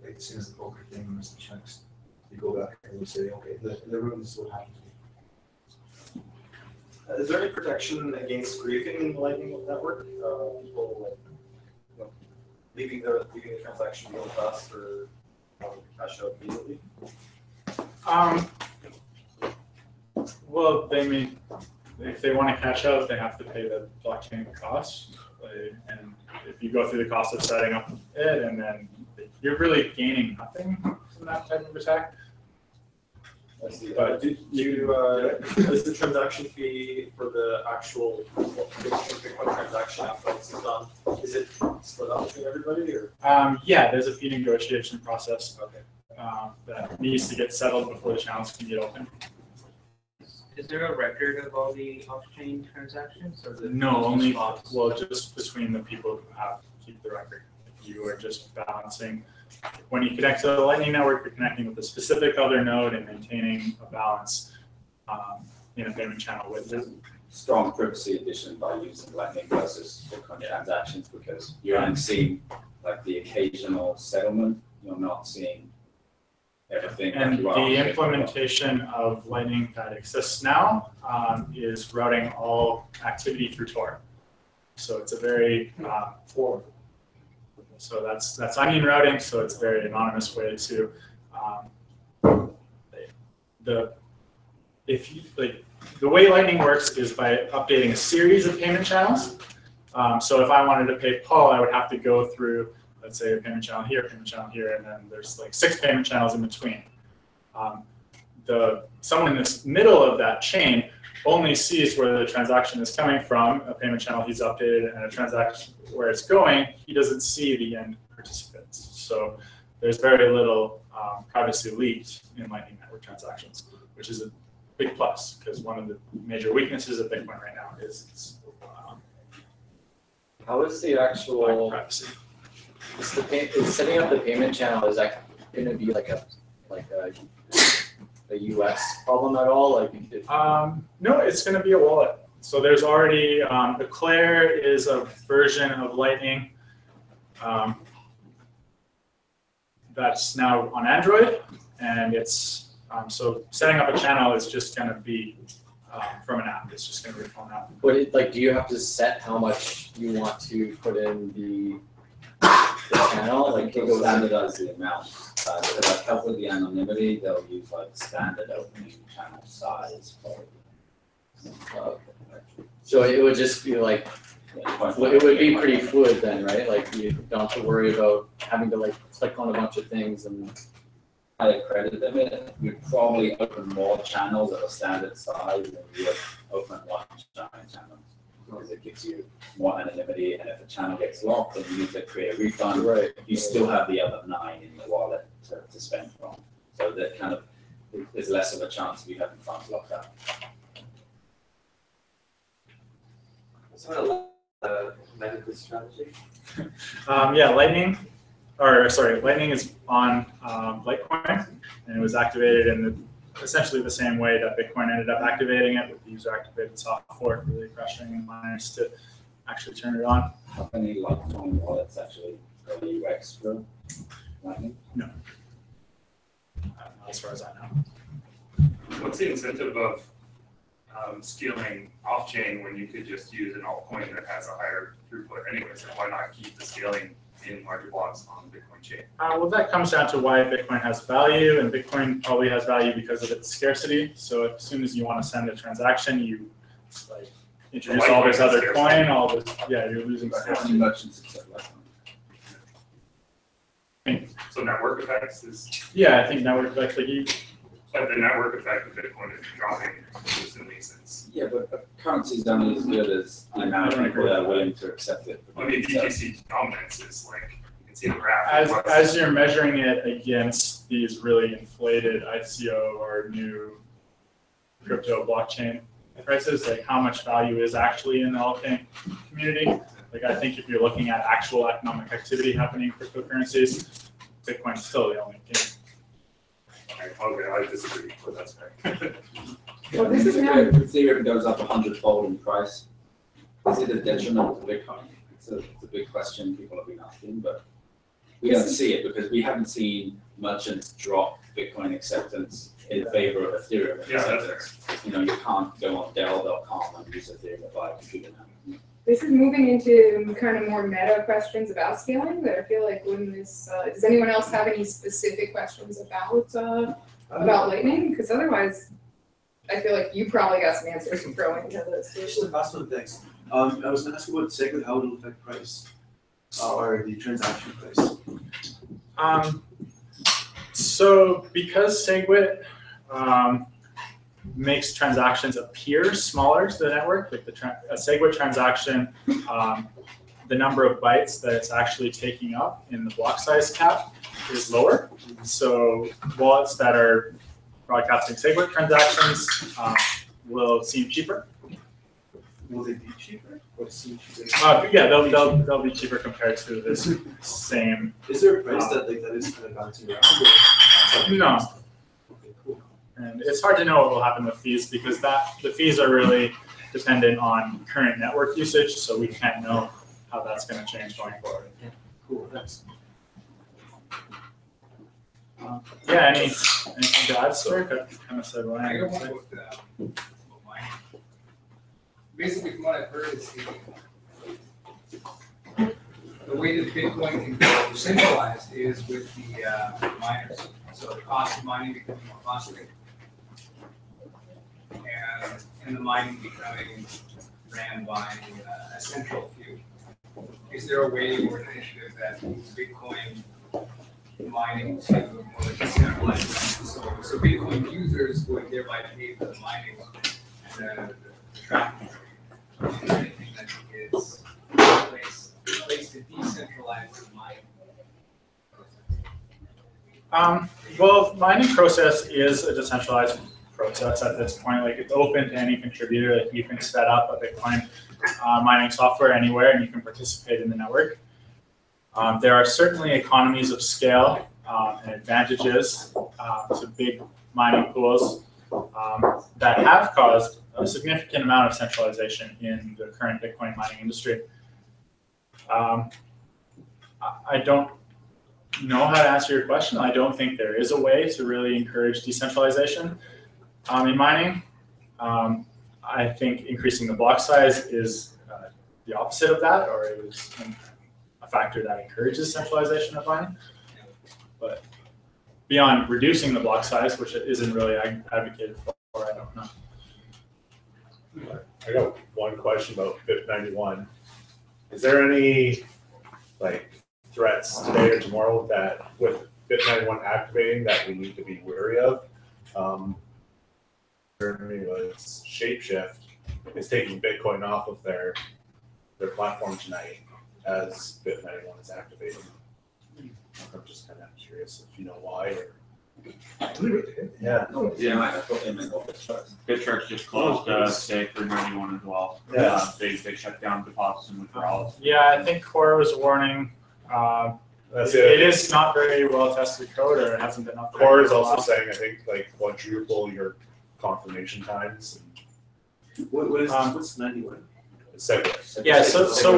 like the same as the poker thing, or some checks, you go back and you say, okay, in the room, this is what happened to me. Is there any protection against griefing in the Lightning Network? People like, you know, leaving the transaction real fast or cash out immediately? Well, they mean, if they want to cash out, they have to pay the blockchain cost. And if you go through the cost of setting up it, and then you're really gaining nothing from that type of attack. But is the transaction fee for the actual Bitcoin transaction after it's done, is it split up between everybody, or? Yeah, there's a fee negotiation process. Okay. That needs to get settled before the channels can get open. Is there a record of all the off-chain transactions? Or No, only, swaps? well, just between the people who keep the record. You are just balancing. When you connect to the Lightning Network, you're connecting with a specific other node and maintaining a balance in a payment channel with them. Strong privacy addition by using Lightning versus Bitcoin transactions, because you're only seeing like the occasional settlement. You're not seeing everything. And like you are on the Bitcoin. implementation of Lightning that exists now is routing all activity through Tor. So it's a very so that's onion routing. So it's a very anonymous way to the way Lightning works is by updating a series of payment channels. So if I wanted to pay Paul, I would have to go through, let's say, a payment channel here, and then there's like 6 payment channels in between. Someone in this middle of that chain only sees where the transaction is coming from, a payment channel he's updated, and a transaction where it's going. He doesn't see the end participants. So there's very little privacy leaked in Lightning Network transactions, which is a big plus, because one of the major weaknesses of Bitcoin right now is How is the actual lack of privacy. is setting up the payment channel, is that going to be like a US problem at all? Like, no, it's going to be a wallet. So there's already Eclair is a version of Lightning that's now on Android, and it's so setting up a channel is just going to be from an app. It's just going to be a phone app. but do you have to set how much you want to put in the channel? I Like, think they'll standardize the amount. So like help with the anonymity, they'll use like standard opening channel size. so it would just be like, it would be pretty fluid then, right? Like, you don't have to worry about having to like click on a bunch of things and. Higher credit limit, you'd probably open more channels at a standard size than you would open one giant channel, because it gives you more anonymity, and if a channel gets locked and you need to create a refund, Right. you still have the other 9 in the wallet to spend from. So that kind of is less of a chance of you having funds locked up. So medical strategy. Lightning is on Litecoin, and it was activated in essentially the same way that Bitcoin ended up activating it, with the user-activated soft fork really pressuring miners to actually turn it on. How many Litecoin wallets actually got UX for Lightning? No. as far as I know. What's the incentive of scaling off-chain when you could just use an altcoin that has a higher throughput anyways? And why not keep the scaling in larger blocks on the Bitcoin chain? Well, that comes down to why Bitcoin has value, and Bitcoin probably has value because of its scarcity. So as soon as you want to send a transaction, you like introduce all this other coin, all this, yeah, you're losing scarcity. Merchants accept Litecoin. So network effects is, Yeah, I think network effects, like you, but the network effect of Bitcoin is dropping consistently since. Yeah, but currency is only as good as the amount of people that are willing to accept it. I mean, BTC dominance is like, you can see the graph. as you're measuring it against these really inflated ICO or new crypto blockchain prices, like how much value is actually in the altcoin community. Like I think if you're looking at actual economic activity happening in cryptocurrencies, Bitcoin's still the only game. Okay, I disagree, but that's fair. Well, this is now. If Ethereum goes up 100-fold in price, is it a detriment to Bitcoin? It's a big question people have been asking, but we don't see it because we haven't seen merchants drop Bitcoin acceptance in favor of Ethereum Yeah, that's acceptance. You know, you can't go on Dell.com and use Ethereum to buy a computer now. This is moving into kind of more meta questions about scaling, but I feel like when this, does anyone else have any specific questions about Lightning? Because otherwise, I feel like you probably got some answers to throw into this. Just the last one, thanks. I was gonna ask about SegWit, how it'll affect price, or the transaction price. So because SegWit makes transactions appear smaller to the network, like a SegWit transaction, the number of bytes that it's actually taking up in the block size cap is lower. So wallets that are broadcasting SegWit transactions will seem cheaper. Will they be cheaper? Or seem cheaper? Yeah, they'll be cheaper compared to this same. Is there a price that is kind of bouncing around? No. Okay, cool. And it's hard to know what will happen with fees because the fees are really dependent on current network usage, so we can't know how that's going to change going forward. Cool, thanks. Yeah, anything to add, Stuart? I kind of said what I got one about mine. Basically, from what I've heard is the way that Bitcoin can be centralized is with the miners. So the cost of mining becoming more costly, and the mining becoming ran by a central few. Is there a way or an initiative that moves Bitcoin mining to more like a centralized system? So Bitcoin users would thereby pay for the mining and the traffic. Is there anything that is place to decentralize the mining? Well, mining process is a decentralized process at this point. Like it's open to any contributor. Like you can set up a Bitcoin mining software anywhere, and you can participate in the network. There are certainly economies of scale and advantages to big mining pools that have caused a significant amount of centralization in the current Bitcoin mining industry. I don't know how to answer your question. I don't think there is a way to really encourage decentralization in mining. I think increasing the block size is the opposite of that, or it is a factor that encourages centralization of mining. But beyond reducing the block size, which isn't really advocated for, I don't know. I got one question about BIP91. Is there any threats today or tomorrow that with BIP91 activating that we need to be wary of? Certainly, Shapeshift is taking Bitcoin off of their platform tonight as BIP91 is activating. I'm just kind of curious if you know why. Yeah. Yeah, I thought they meant office first. BitChurch just closed today for 91 as well. Yeah. They shut down deposits and withdrawals. Yeah, I think Core was warning. That's it is not very well tested code, or it hasn't been updated. Core is also saying, I think, quadruple your confirmation times. What's 91? SegWit. Yeah, so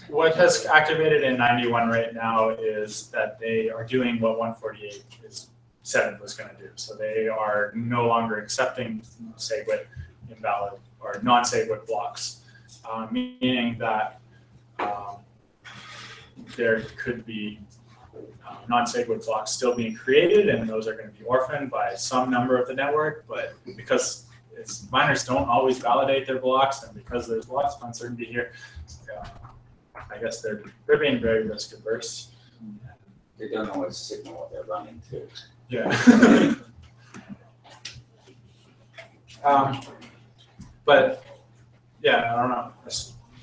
what has activated in 91 right now is that they are doing what 148 is said it was going to do. So they are no longer accepting SegWit invalid or non-SegWit blocks, meaning that there could be non-SegWit blocks still being created, and those are going to be orphaned by some number of the network. But because miners don't always validate their blocks, and because there's lots of uncertainty here, I guess they're being very risk averse. They don't always signal what they're running to. Yeah. But yeah, I don't know.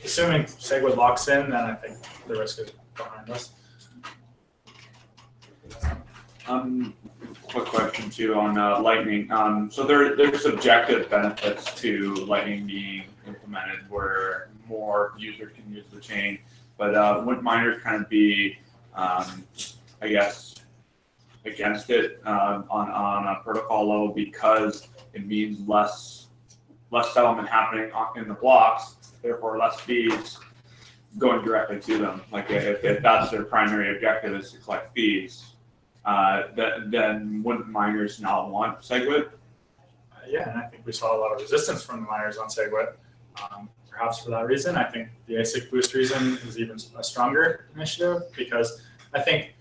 Assuming SegWit locks in, then I think the risk is behind us. Quick question too on Lightning. So there's subjective benefits to Lightning being implemented where more users can use the chain, but would miners kind of be, I guess, against it on a protocol level because it means less settlement happening in the blocks, therefore less fees going directly to them. Like if that's their primary objective is to collect fees, then wouldn't miners not want SegWit? Yeah, and I think we saw a lot of resistance from the miners on SegWit. Perhaps for that reason, I think the ASIC boost reason is even a stronger initiative because I think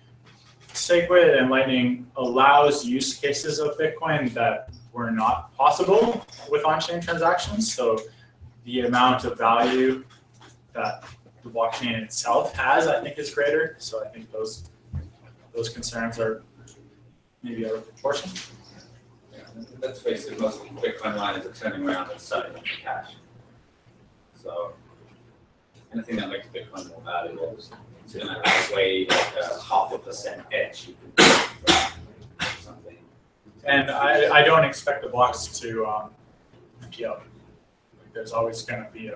SegWit and Lightning allows use cases of Bitcoin that were not possible with on-chain transactions. So the amount of value that the blockchain itself has, I think, is greater. So I think those concerns are maybe out of proportion. Yeah, let's face it, most Bitcoin miners are turning around and selling them for cash. So anything that makes Bitcoin more valuable is going to outweigh like a 0.5% edge you can get from something. And I don't expect the blocks to empty out. Like there's always going to be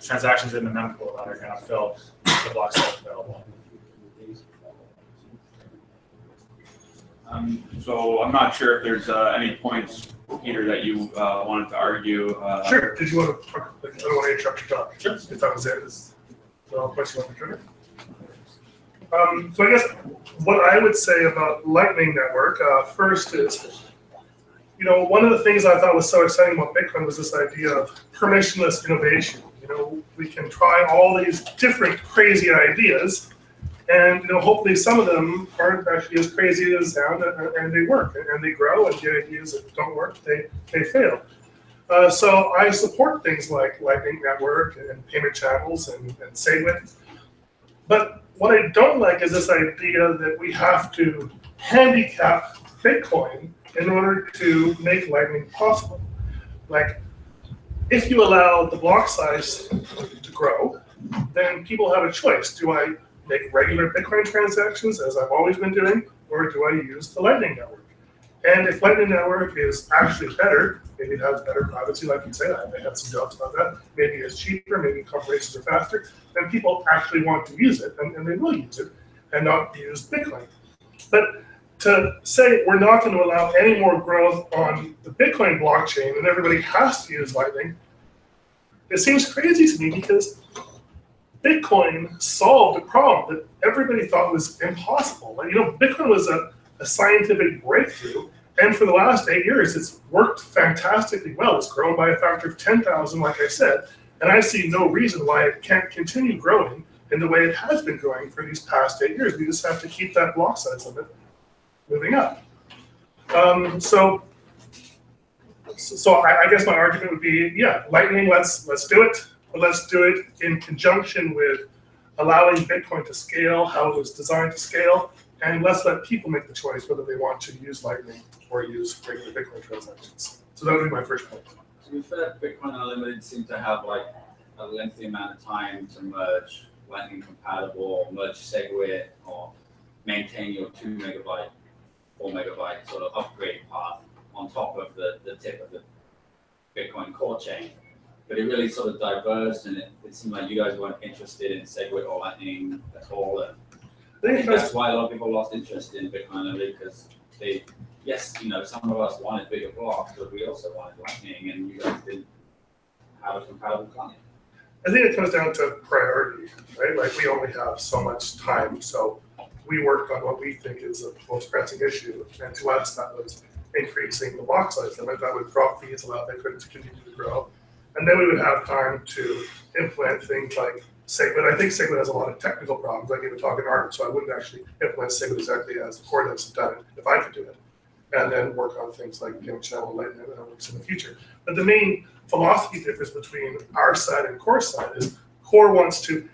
transactions in the mempool that are going to fill the blocks that are available. So I'm not sure if there's any points, Peter, that you wanted to argue. Sure. Did you want to? I don't want to interrupt your talk. Sure. If that was it, is the only question you want to trigger. So I guess what I would say about Lightning Network first is, one of the things I thought was so exciting about Bitcoin was this idea of permissionless innovation. We can try all these different crazy ideas. And hopefully some of them aren't actually as crazy as they sound, and they work, and they grow, and the ideas that don't work, they fail. So I support things like Lightning Network and payment channels and SegWit. But what I don't like is this idea that we have to handicap Bitcoin in order to make Lightning possible. Like, if you allow the block size to grow, then people have a choice. Do I make regular Bitcoin transactions, as I've always been doing, or do I use the Lightning Network? And if Lightning Network is actually better, maybe it has better privacy, like you say, I have some doubts about that, maybe it's cheaper, maybe confirmations are faster, then people actually want to use it, and they will use it, and not use Bitcoin. But to say we're not going to allow any more growth on the Bitcoin blockchain and everybody has to use Lightning, it seems crazy to me because Bitcoin solved a problem that everybody thought was impossible. Bitcoin was a scientific breakthrough, and for the last 8 years, it's worked fantastically well. It's grown by a factor of 10,000, like I said, and I see no reason why it can't continue growing in the way it has been growing for these past 8 years. We just have to keep that block size of it moving up. So I guess my argument would be, yeah, Lightning, let's do it. But let's do it in conjunction with allowing Bitcoin to scale, how it was designed to scale, and let's let people make the choice whether they want to use Lightning or use regular Bitcoin transactions. So that would be my first point. To be fair, Bitcoin Unlimited seemed to have like a lengthy amount of time to merge Lightning compatible, merge SegWit, or maintain your 2 megabyte, 4 megabyte sort of upgrade path on top of the tip of the Bitcoin core chain. But it really sort of diverged, and it seemed like you guys weren't interested in SegWit or Lightning at all. And I think that's why a lot of people lost interest in Bitcoin Unlimited, because some of us wanted bigger blocks, but we also wanted Lightning, and you guys didn't have a compatible client. I think it comes down to priority, right? Like, we only have so much time, so we worked on what we think is the most pressing issue, and to us, that was increasing the block size limit. That would drop fees, allow Bitcoin to continue to grow. And then we would have time to implement things like SegWit. I think SegWit has a lot of technical problems. I gave a talk in art, so I wouldn't actually implement SegWit exactly as the core devs have done it, if I could do it. And then work on things like channel lightning that works in the future. But the main philosophy difference between our side and core side is core wants to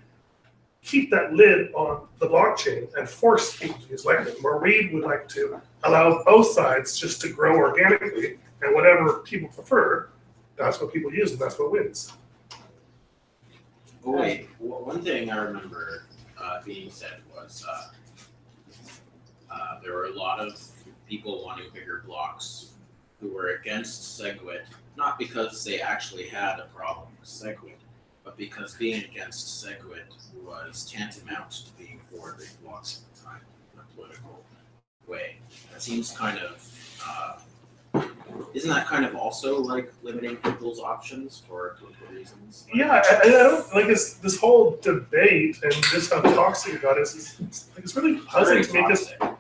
keep that lid on the blockchain and force people to use lightning, where we would like to allow both sides just to grow organically, and whatever people prefer, that's what people use and that's what wins. Oh wait, one thing I remember being said was there were a lot of people wanting bigger blocks who were against SegWit, not because they actually had a problem with SegWit, but because being against SegWit was tantamount to being for big blocks at the time in a political way. That seems kind of isn't that kind of also like limiting people's options for political reasons? Yeah, I don't like this whole debate and just how toxic it got is it's really puzzling to me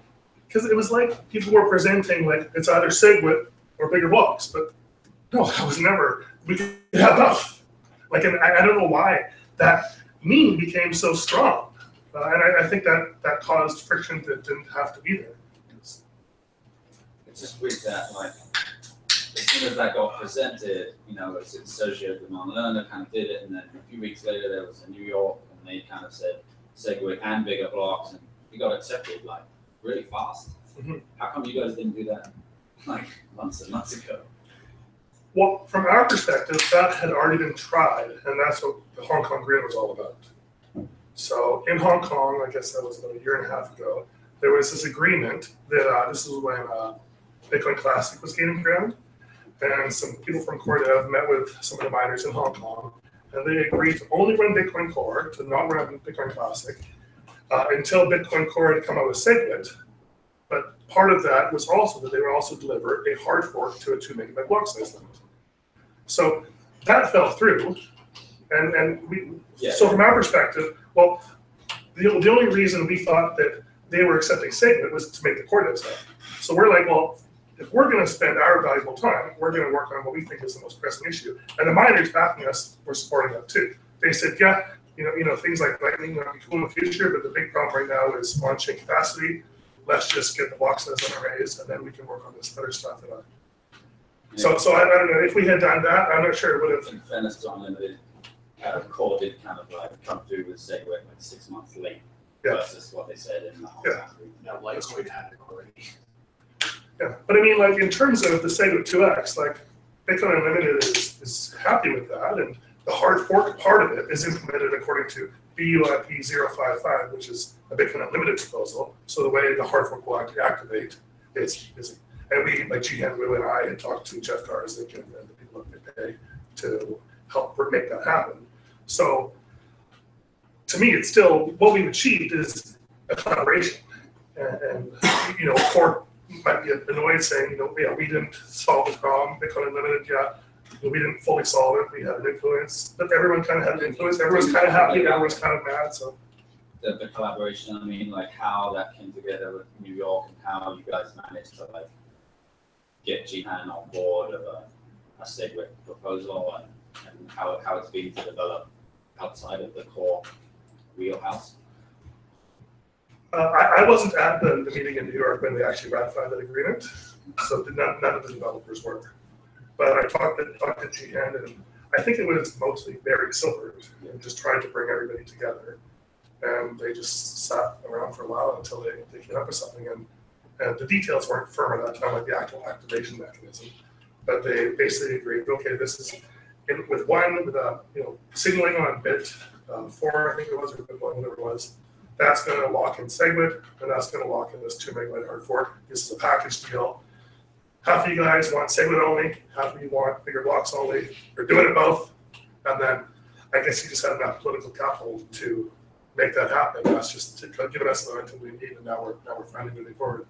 because it was like people were presenting like it's either SegWit or bigger blocks, but no, that was never. We could have both. Like, and I don't know why that meme became so strong, and I think that caused friction that didn't have to be there. It's just weird that, like, as soon as that got presented, it's associated with non-learner kind of did it, and then a few weeks later there was in New York, and they kind of said SegWit and bigger blocks, and it got accepted like really fast. Mm-hmm. How come you guys didn't do that like months and months ago? Well, from our perspective, that had already been tried, and that's what the Hong Kong Grid was all about. So in Hong Kong, I guess that was about a year and a half ago, there was this agreement that this is when Bitcoin Classic was gaining ground, and some people from CoreDev met with some of the miners in Hong Kong, and they agreed to only run Bitcoin Core, to not run Bitcoin Classic, until Bitcoin Core had come out with SegWit. But part of that was also that they would also deliver a hard fork to a 2 megabyte block size limit. So that fell through, and we. Yeah. So from our perspective, well, the only reason we thought that they were accepting SegWit was to make the core dev stuff. So we're like, well, if we're going to spend our valuable time, we're going to work on what we think is the most pressing issue. And the miners backing us were supporting that too. They said, yeah, things like lightning might be cool in the future, but the big problem right now is on-chain capacity. Let's just get the block size raised, and then we can work on this other stuff. So I don't know if we had done that. I'm not sure it would have. In fairness to Unlimited, core did kind of like come through with SegWit like 6 months late versus what they said in the whole country. No, Litecoin had it already. Yeah, but I mean, like in terms of the SegWit 2x, like Bitcoin Unlimited is happy with that, and the hard fork part of it is implemented according to BUIP 055, which is a Bitcoin Unlimited proposal. So the way the hard fork will activate is and we, like Jihan Wu and I, had talked to Jeff Garzik and the people at BitPay to help make that happen. So to me, it's still what we've achieved is a collaboration, and core might be annoyed saying, we didn't solve this problem. Bitcoin Unlimited, we didn't fully solve it. We had an influence, but everyone kind of had an influence. Everyone's kind of happy. Everyone's kind of mad. So the collaboration, I mean, like how that came together with New York and how you guys managed to like get Jihan on board of a SegWit proposal and how it's been to develop outside of the core wheelhouse. I wasn't at the meeting in New York when they actually ratified that agreement, so none of the developers were. But I talked to Jihan, and I think it was mostly Barry Silbert, and just trying to bring everybody together. And they just sat around for a while until they came up with something. And the details weren't firm at that time, like the actual activation mechanism. But they basically agreed, okay, this is with signaling on bit 4, I think it was, or bit 1, whatever it was. That's going to lock in SegWit, and that's going to lock in this 2 megabyte hard fork. This is a package deal. Half of you guys want SegWit only, half of you want bigger blocks only. You're doing it both, and then I guess you just had enough political capital to make that happen. That's just giving us the momentum we need, and now we're finally moving forward.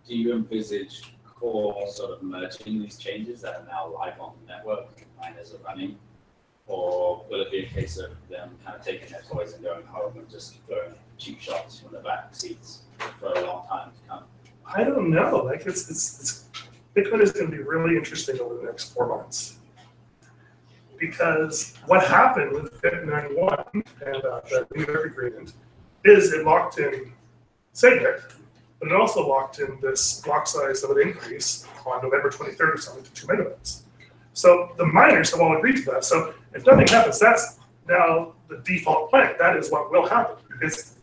Do you envisage core sort of merging these changes that are now live on the network and miners are running Or will it be a case of them kind of taking their toys and going home and just throwing cheap shots from the back seats for a long time to come? I don't know. Like it's Bitcoin is going to be really interesting over the next 4 months. Because what happened with BIP 91 and the New York agreement is it locked in SegWit, but it also locked in this block size that would increase on November 23rd or something to 2 megabytes. So the miners have all agreed to that. So if nothing happens, that's now the default plan. That is what will happen. It's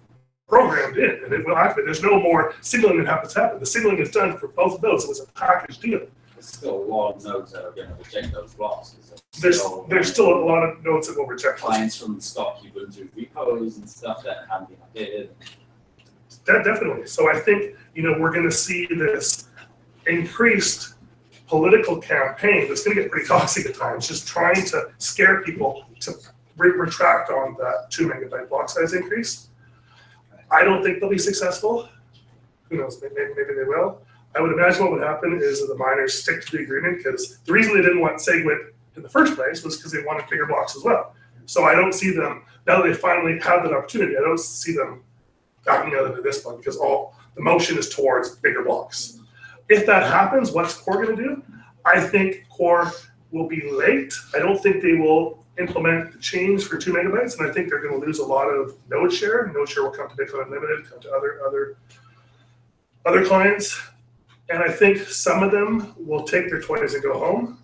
programmed in and it will activate. There's no more signaling that happens to happen. The signaling is done for both of those. It was a package deal. There's still a lot of nodes that are going to reject those blocks. There's still a lot of nodes that will reject clients from stock Ubuntu repos and stuff that haven't been updated. Definitely. So I think, we're going to see this increased political campaign that's going to get pretty toxic at times, just trying to scare people to retract on that 2 megabyte block size increase. I don't think they'll be successful. Who knows? Maybe they will. I would imagine what would happen is that the miners stick to the agreement, because the reason they didn't want SegWit in the first place was because they wanted bigger blocks as well. So I don't see them, now that they finally have that opportunity, I don't see them backing out of this one, because all the motion is towards bigger blocks. If that happens, what's Core going to do? I think Core will be late. I don't think they will implement the change for 2 megabytes, and I think they're going to lose a lot of node share. Node share will come to Bitcoin Unlimited, come to other clients. And I think some of them will take their toys and go home.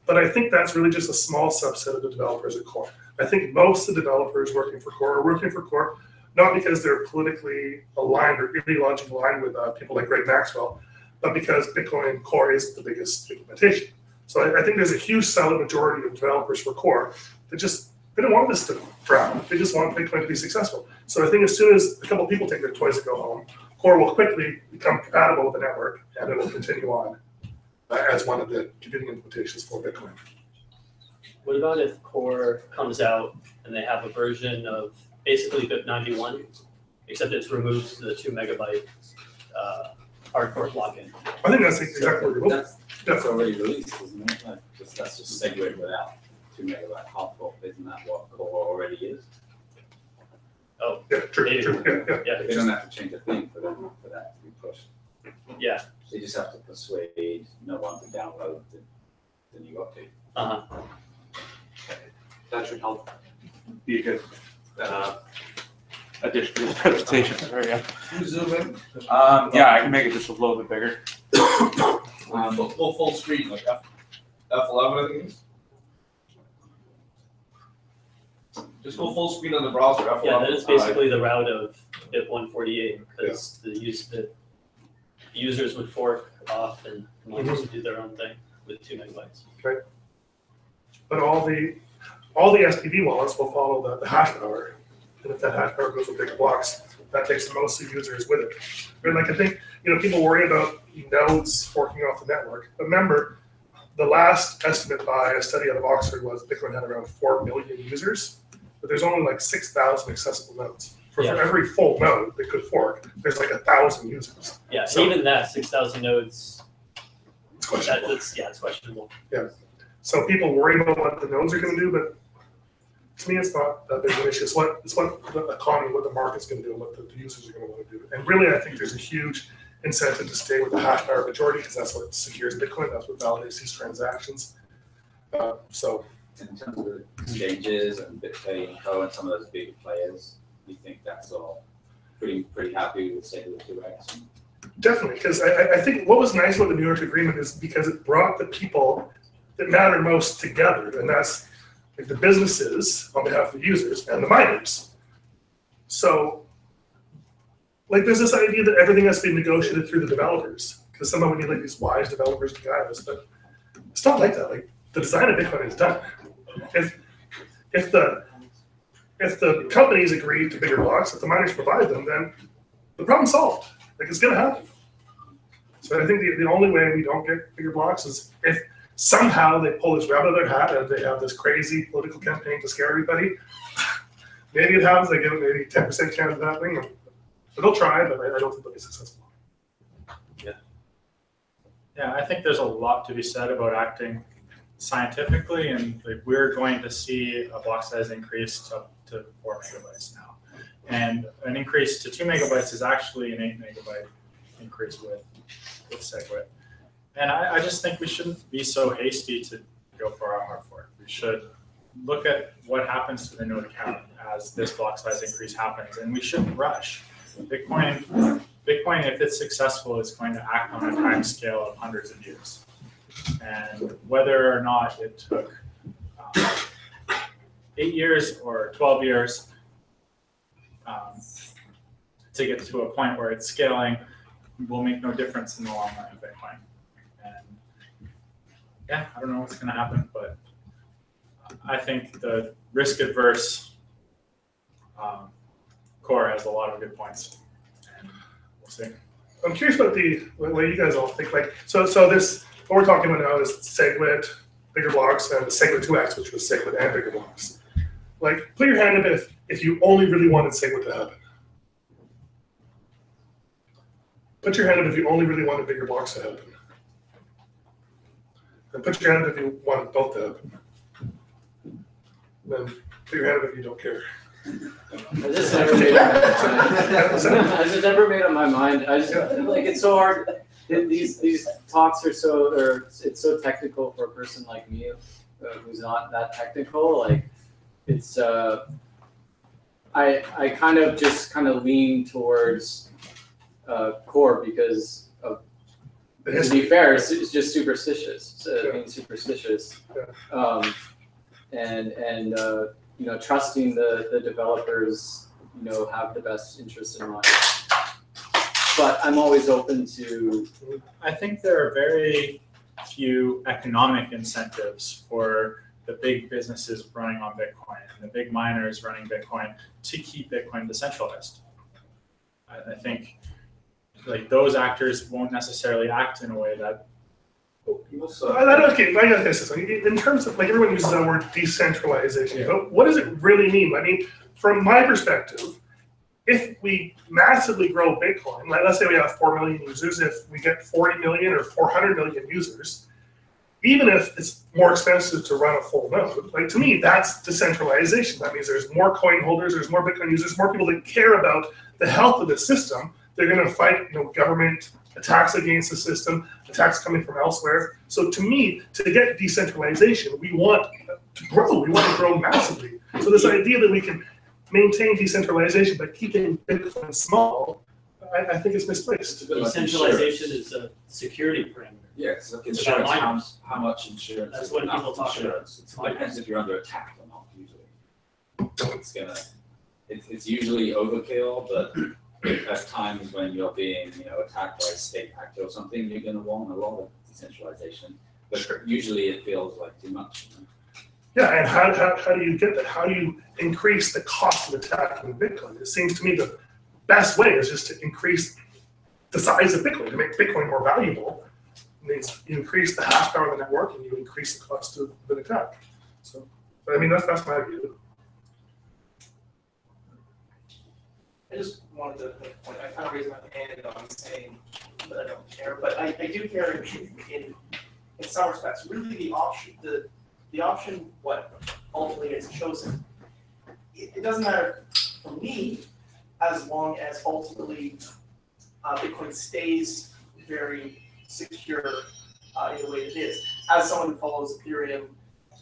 But I think that's really just a small subset of the developers at Core. I think most of the developers working for Core are working for Core, not because they're politically aligned or ideologically aligned with people like Greg Maxwell, but because Bitcoin Core is the biggest implementation. So I think there's a huge solid majority of developers for Core that they don't want this to drown. They just want Bitcoin to be successful. So I think as soon as a couple of people take their toys and go home, Core will quickly become compatible with the network, and it will continue on as one of the computing implementations for Bitcoin. What about if Core comes out and they have a version of basically BIP 91, except it's removed the 2 megabyte hardcore plugin? I think that's exactly what you're That's already released, isn't it? That's just SegWit without 2 megabyte hardcore. Isn't that what Core already is? Oh, yeah, true. Yeah. They don't have to change a thing for that to be pushed. Yeah. They just have to persuade no one to download the new update. That should help be a good addition to this presentation. There we go. Zoom in. Yeah, I can make it just a little bit bigger. Full screen, like F11, I think it is. Just go full screen on the browser. F11. Yeah, that is basically the route of BIP 148, because the users would fork off and the miners would do their own thing with 2 megabytes. Right. But all the SPV wallets will follow the hash power. And if that hash power goes with bigger blocks, that takes most of the users with it. But like I think, people worry about nodes forking off the network. But remember, the last estimate by a study out of Oxford was Bitcoin had around 4 million users, but there's only like 6,000 accessible nodes. For every full node that could fork, there's like 1,000 users. Yeah, so even that 6,000 nodes, it's questionable. It's questionable. Yeah. So people worry about what the nodes are going to do, but to me, it's not that big of an issue. It's what the economy, what the market's going to do, and what the users are going to want to do. And really, I think there's a huge incentive to stay with the hash power majority, because that's what secures Bitcoin. That's what validates these transactions. So, in terms of the exchanges and BitPay and Co. and some of those big players, you think that's all pretty happy with SegWit 2x? Definitely, because I think what was nice about the New York Agreement is because it brought the people that matter most together, and that's like the businesses on behalf of the users and the miners. So, like, there's this idea that everything has to be negotiated through the developers, because somehow we need like these wise developers to guide us, but it's not like that. Like, the design of Bitcoin is done. If the companies agree to bigger blocks, if the miners provide them, then the problem's solved. Like, it's going to happen. So I think the only way we don't get bigger blocks is if somehow they pull this rabbit out of their hat and they have this crazy political campaign to scare everybody. Maybe it happens. They give it maybe 10% chance of happening. But they'll try, but I don't think they'll be successful. Yeah, I think there's a lot to be said about acting scientifically, and like, we're going to see a block size increase to 4 megabytes now. And an increase to 2 megabytes is actually an 8 megabyte increase with SegWit. And I just think we shouldn't be so hasty to go for a hard fork. We should look at what happens to the node count as this block size increase happens, and we shouldn't rush. Bitcoin, if it's successful, is going to act on a time scale of hundreds of years. And whether or not it took 8 years or 12 years to get to a point where it's scaling will make no difference in the long run of Bitcoin. And yeah, I don't know what's going to happen, but I think the risk-adverse core has a lot of good points, and we'll see. I'm curious about what you guys all think. Like, so this, what we're talking about now is SegWit, bigger blocks, and the SegWit 2x, which was SegWit and bigger blocks. Like, put your hand up if you only really wanted SegWit to happen. Put your hand up if you only really wanted bigger blocks to happen. And put your hand up if you wanted both to happen. Then put your hand up if you don't care. I just never made up my mind. I just like, it's so hard. These talks are it's so technical for a person like me who's not that technical. Like, it's I kind of lean towards core because to be fair, it's just superstitious. Being superstitious, and you know, trusting the developers, you know, have the best interest in mind. But I'm always open to. I think there are very few economic incentives for the big businesses running on Bitcoin and the big miners running Bitcoin to keep Bitcoin decentralized. I think like those actors won't necessarily act in a way that. Okay, I gotta say something. In terms of, like, everyone uses that word decentralization, but what does it really mean? I mean, from my perspective, if we massively grow Bitcoin, like let's say we have 4 million users, if we get 40 million or 400 million users, even if it's more expensive to run a full node, like, to me, that's decentralization. That means there's more coin holders, there's more Bitcoin users, more people that care about the health of the system. They're going to fight, you know, government attacks against the system, attacks coming from elsewhere. So to me, to get decentralization, we want to grow. We want to grow massively. So this idea that we can maintain decentralization by keeping Bitcoin small, I think it's misplaced. Decentralization is a security parameter. Yeah, it's like It's insurance. about How much insurance? That's is what enough people talk about. insurance? It depends if you're under attack or not. Usually, it's usually overkill, but at times when you're being, you know, attacked by a state actor or something, you're going to want a lot of decentralization. But usually it feels like too much. You know? Yeah, and how do you get that? How do you increase the cost of attacking Bitcoin? It seems to me the best way is just to increase the size of Bitcoin, to make Bitcoin more valuable. It means you increase the hash power of the network and you increase the cost of an attack. So, but I mean, that's my view. I just wanted to make a point. I kind of raised my hand on saying that I don't care, but I do care in some respects. Really, the option what ultimately gets chosen, it doesn't matter for me as long as ultimately Bitcoin stays very secure in the way it is. As someone who follows Ethereum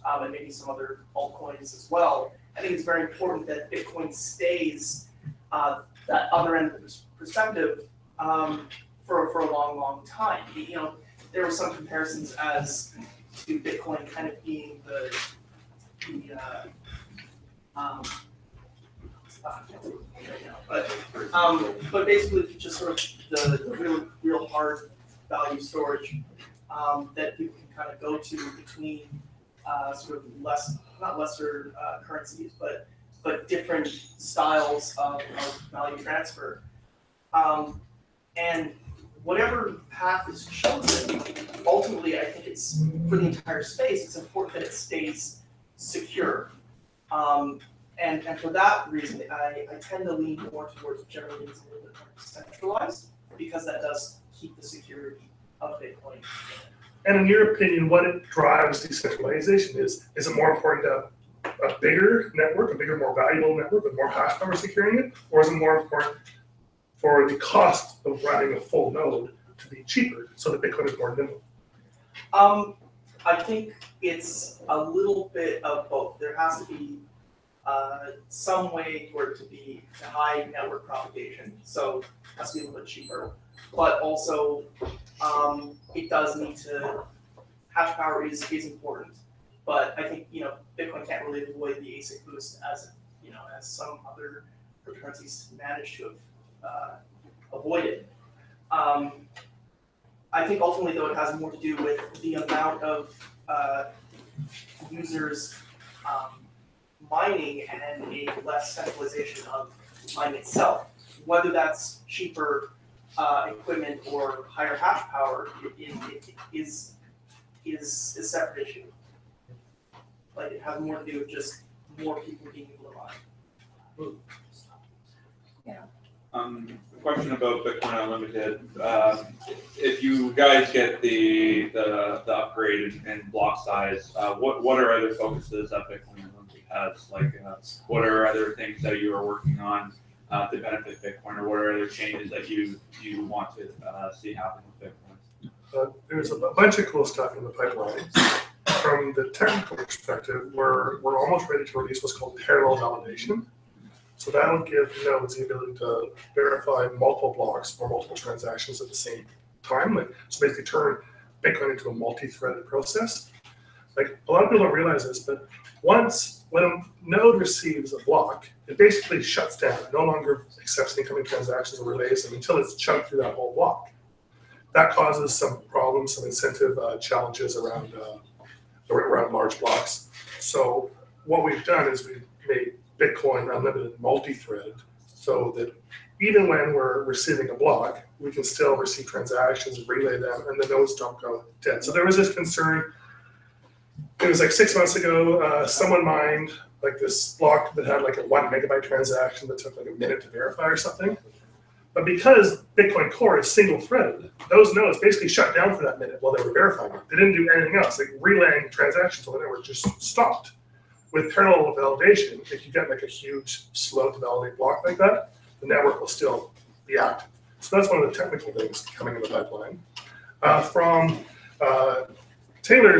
and maybe some other altcoins as well, I think it's very important that Bitcoin stays that other end of the perspective for a long, long time. You know, there were some comparisons as to Bitcoin kind of being but basically just sort of the real hard value storage that people can kind of go to between sort of not lesser currencies, but different styles of value transfer. And whatever path is chosen, ultimately, I think it's, for the entire space, it's important that it stays secure. And for that reason, I tend to lean more towards generally being a little bit more decentralized, because that does keep the security of Bitcoin. And in your opinion, what it drives decentralization is it more important to have a bigger network, a bigger, more valuable network with more hash power securing it, or is it more important for the cost of running a full node to be cheaper so that Bitcoin is more nimble? I think it's a little bit of both. There has to be some way for it to be high network propagation, so it has to be a little bit cheaper. But also, it does need to, hash power is important, but I think, Bitcoin can't really avoid the ASIC boost as some other cryptocurrencies manage to have avoided. I think ultimately, though, it has more to do with the amount of users mining and a less centralization of mining itself. Whether that's cheaper equipment or higher hash power is a separate issue. Like, it has more to do with just more people being able to mine. A question about Bitcoin Unlimited. If you guys get the upgrade in block size, what are other focuses that Bitcoin Unlimited has? Like, what are other things that you are working on to benefit Bitcoin, or what are other changes that you want to see happen with Bitcoin? There's a bunch of cool stuff in the pipeline. From the technical perspective, we're almost ready to release what's called parallel validation. So that'll give nodes the ability to verify multiple blocks or multiple transactions at the same time. So basically turn Bitcoin into a multi-threaded process. Like, a lot of people don't realize this, but when a node receives a block, it basically shuts down. It no longer accepts incoming transactions or relays them until it's chunked through that whole block. That causes some problems, some incentive challenges around large blocks. So what we've done is we've made Bitcoin Unlimited multi-threaded, so that even when we're receiving a block, we can still receive transactions, relay them, and the nodes don't go dead. So there was this concern. It was like 6 months ago, someone mined like this block that had like a 1 megabyte transaction that took like a minute to verify or something. But because Bitcoin Core is single-threaded, those nodes basically shut down for that minute while they were verifying it. They didn't do anything else. Like, relaying transactions on the network just stopped. With parallel validation, if you get like a huge, slow to validate block like that, the network will still be active. So that's one of the technical things coming in the pipeline. Taylor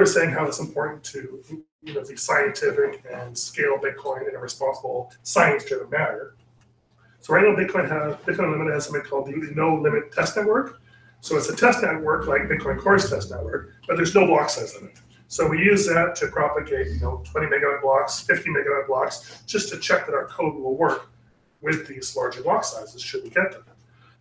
was saying how it's important to be scientific and scale Bitcoin in a responsible, science-driven manner. So right now, Bitcoin Unlimited has something called the No Limit Test Network. So it's a test network like Bitcoin Core's test network, but there's no block size limit. So we use that to propagate 20 megabyte blocks, 50 megabyte blocks, just to check that our code will work with these larger block sizes should we get them.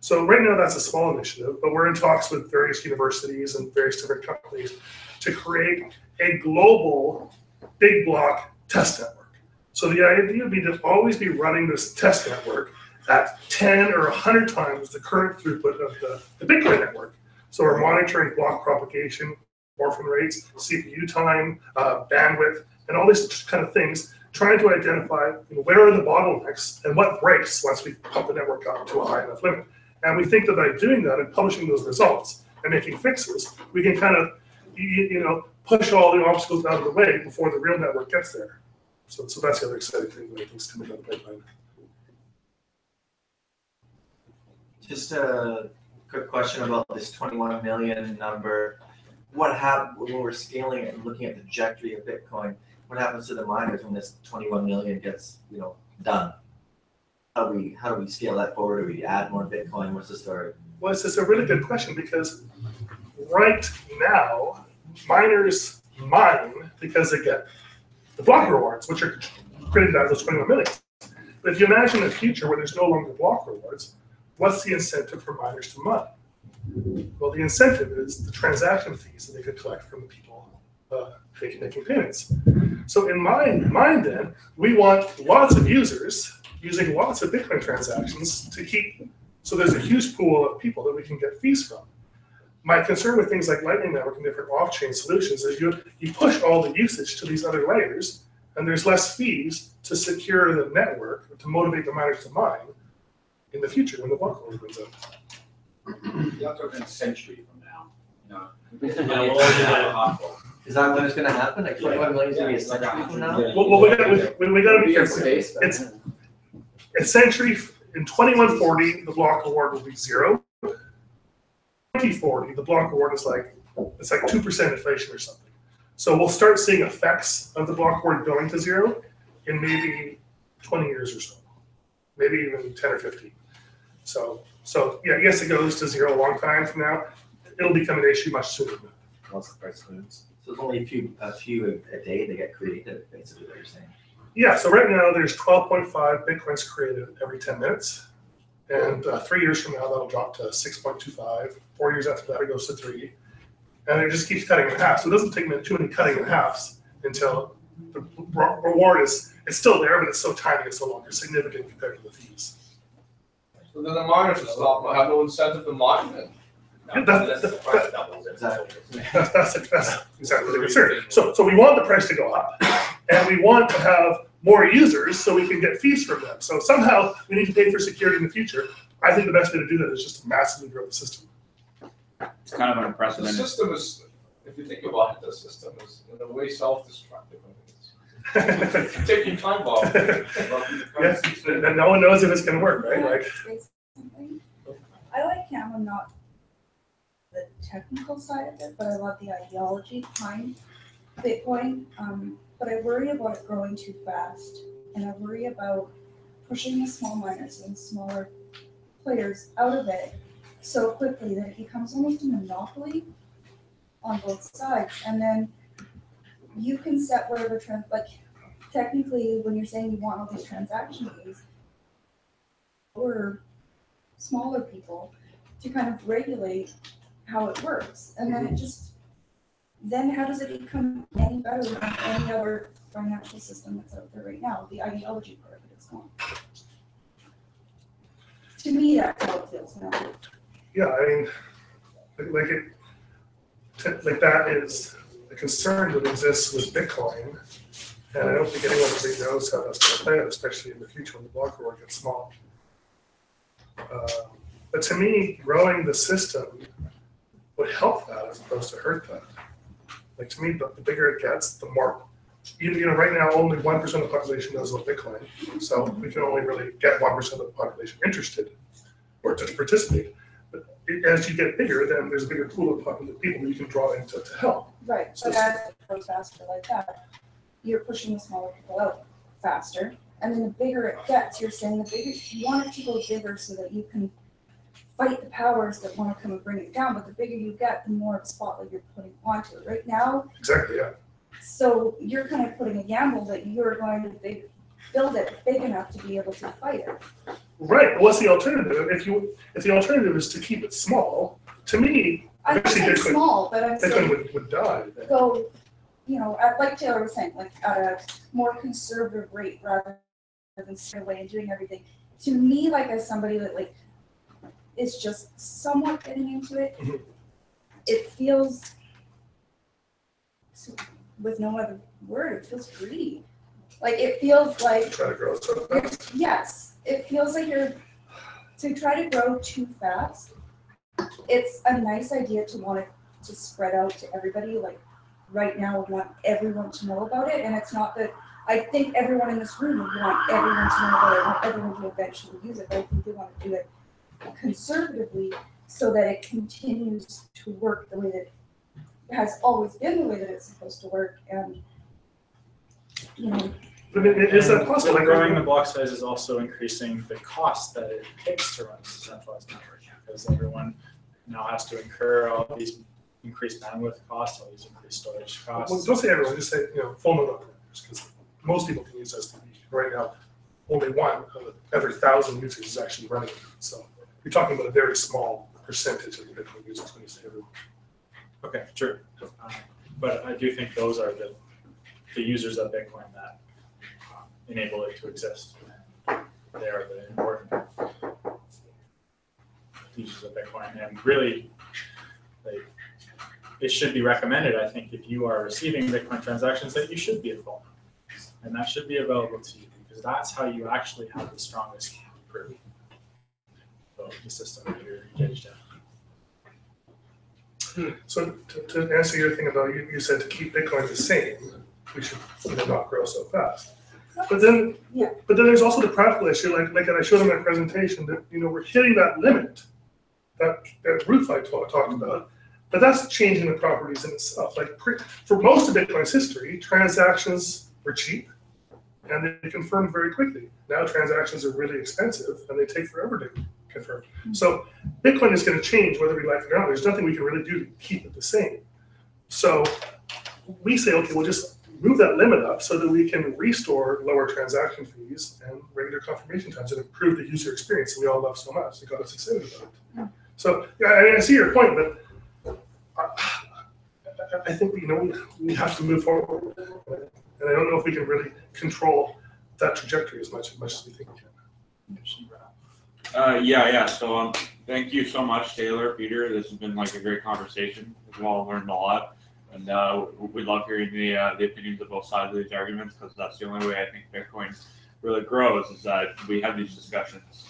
So right now that's a small initiative, but we're in talks with various universities and various different companies to create a global big block test network. So the idea would be to always be running this test network at 10 or 100 times the current throughput of the Bitcoin network. So we're monitoring block propagation, orphan rates, CPU time, bandwidth, and all these kind of things, trying to identify where are the bottlenecks and what breaks once we pump the network up to a high enough limit. And we think that by doing that and publishing those results and making fixes, we can kind of push all the obstacles out of the way before the real network gets there. So that's the other exciting thing that I think is coming down the pipeline. Just a quick question about this 21 million number. What happens when we're scaling it and looking at the trajectory of Bitcoin? What happens to the miners when this 21 million gets done? How do we scale that forward? Do we add more Bitcoin? What's the story? Well, it's a really good question, because right now miners mine because they get the block rewards, which are created out of those 21 million. But if you imagine a future where there's no longer block rewards, what's the incentive for miners to mine? Well, the incentive is the transaction fees that they could collect from the people making payments. So in mind then, we want lots of users using lots of Bitcoin transactions to keep, so there's a huge pool of people that we can get fees from. My concern with things like Lightning Network and different off-chain solutions is you push all the usage to these other layers, and there's less fees to secure the network, to motivate the miners to mine in the future when the block reward runs out. You're talking a century from now. know. Yeah, we'll all do that. Thoughtful. Is that when it's gonna happen? Like 21 million is gonna be a century from now? Well, we gotta be careful. Space, but- It's a century, in 2140, the block reward will be 0. 2040, the block reward is like, it's like 2% inflation or something. So we'll start seeing effects of the block reward going to 0 in maybe 20 years or so, maybe even 10 or 15. So yeah, yes, it goes to 0 a long time from now. It'll become an issue much sooner. Once the price moves. So it's only a few a day that get created, basically what you're saying. Yeah, so right now there's 12.5 Bitcoins created every 10 minutes. And 3 years from now, that'll drop to 6.25. 4 years after that, it goes to 3. And it just keeps cutting in half. So it doesn't take too many cutting in halves until the reward it's still there, but it's so tiny, it's no longer significant compared to the fees. So then the miners will stop, will have no incentive to mine then. That's Exactly. exactly the concern. So we want the price to go up, and we want to have more users so we can get fees from them. So somehow we need to pay for security in the future. I think the best way to do that is just to massively grow the system. It's kind of an The unprecedented. system is, if you think about it, the system is in a way self-destructive. It's taking time bomb. Yes, and no one knows if it's going to work, right? Like, I like Cameron, not the technical side of it, but I love the ideology behind Bitcoin. But I worry about it growing too fast, and I worry about pushing the small miners and smaller players out of it so quickly that it becomes almost a monopoly on both sides. And then you can set whatever trend, like technically when you're saying you want all these transaction fees, or smaller people to kind of regulate how it works. And then it just, then how does it become any better than any other financial system that's out there right now? The ideology part of it is gone. To me, that's how it feels now. yeah, I mean, like that is a concern that exists with Bitcoin, and I don't think anyone really knows how that's going to play out, especially in the future when the block reward gets small. But to me, growing the system would help that as opposed to hurt that. Like to me, the bigger it gets, the more. You know, right now only 1% of the population knows about Bitcoin, so we can only really get 1% of the population interested or to participate. But as you get bigger, then there's a bigger pool of people you can draw in to help. Right, but as it grows faster like that, you're pushing the smaller people out faster. And then the bigger it gets, you're saying the bigger, you want it to go bigger so that you can fight the powers that want to come and bring it down. But the bigger you get, the more of a spotlight you're putting onto it. Right now, Exactly, yeah. so you're kind of putting a gamble that you're going to build it big enough to be able to fight it. Right. What's the alternative? If the alternative is to keep it small, to me, I'm not saying Bitcoin- small, but I'm saying Bitcoin would die. go, you know, like Taylor was saying, like at a more conservative rate rather than straight away and doing everything. To me, like as somebody that like is just somewhat getting into it, Mhm. it feels, with no other word, it feels greedy. Like it feels like Try to grow so fast. yes, it feels like you're to try to grow too fast. It's a nice idea to want it to spread out to everybody. Like right now, we want everyone to know about it, and it's not that I think everyone in this room would want everyone to know about it, want everyone to eventually use it. But I think they want to do it conservatively so that it continues to work the way that it has always been the way that it's supposed to work, and you know. But is that possible? Like Growing the block size is also increasing the cost that it takes to run a centralized network, because everyone now has to incur all these increased bandwidth costs, all these increased storage costs. Well, don't say everyone, just say, full node operators, because most people can use STB. Right now, only one of every 1,000 users is actually running it. So you're talking about a very small percentage of the Bitcoin users when you say everyone. Okay, true. But I do think those are the users of Bitcoin that enable it to exist. They are the important users of Bitcoin, and really, it should be recommended, I think, if you are receiving Bitcoin transactions, that you should be a full node, and that should be available to you, because that's how you actually have the strongest proof of the system that you're engaged in. So to answer your thing about, you said to keep Bitcoin the same, we should not grow so fast. But then there's also the practical issue, like I showed in my presentation, that we're hitting that limit that Ruth talked about, but that's changing the properties in itself. Like for most of Bitcoin's history, transactions were cheap and they confirmed very quickly. Now transactions are really expensive and they take forever to confirm. So Bitcoin is going to change whether we like it or not. There's nothing we can really do to keep it the same. So we say, okay, we'll just move that limit up so that we can restore lower transaction fees and regular confirmation times and improve the user experience that we all love so much. It got us excited about it. So I see your point, but I think we have to move forward, and I don't know if we can really control that trajectory as much as we think we can. Yeah. So thank you so much, Taylor, Peter. This has been like a great conversation. We've all learned a lot, and we love hearing the opinions of both sides of these arguments, because that's the only way I think Bitcoin really grows, is that we have these discussions.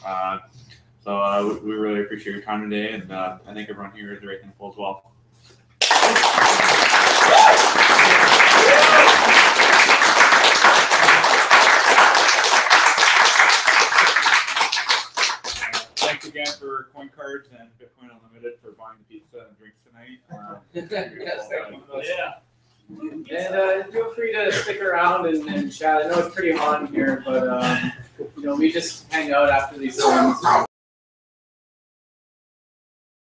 So we really appreciate your time today, and I think everyone here is very thankful as well. Thanks again for coin cards and Bitcoin Unlimited for buying the pizza and drinks tonight. Yes, thank you. And feel free to stick around and chat. I know it's pretty hot in here, but we just hang out after these things.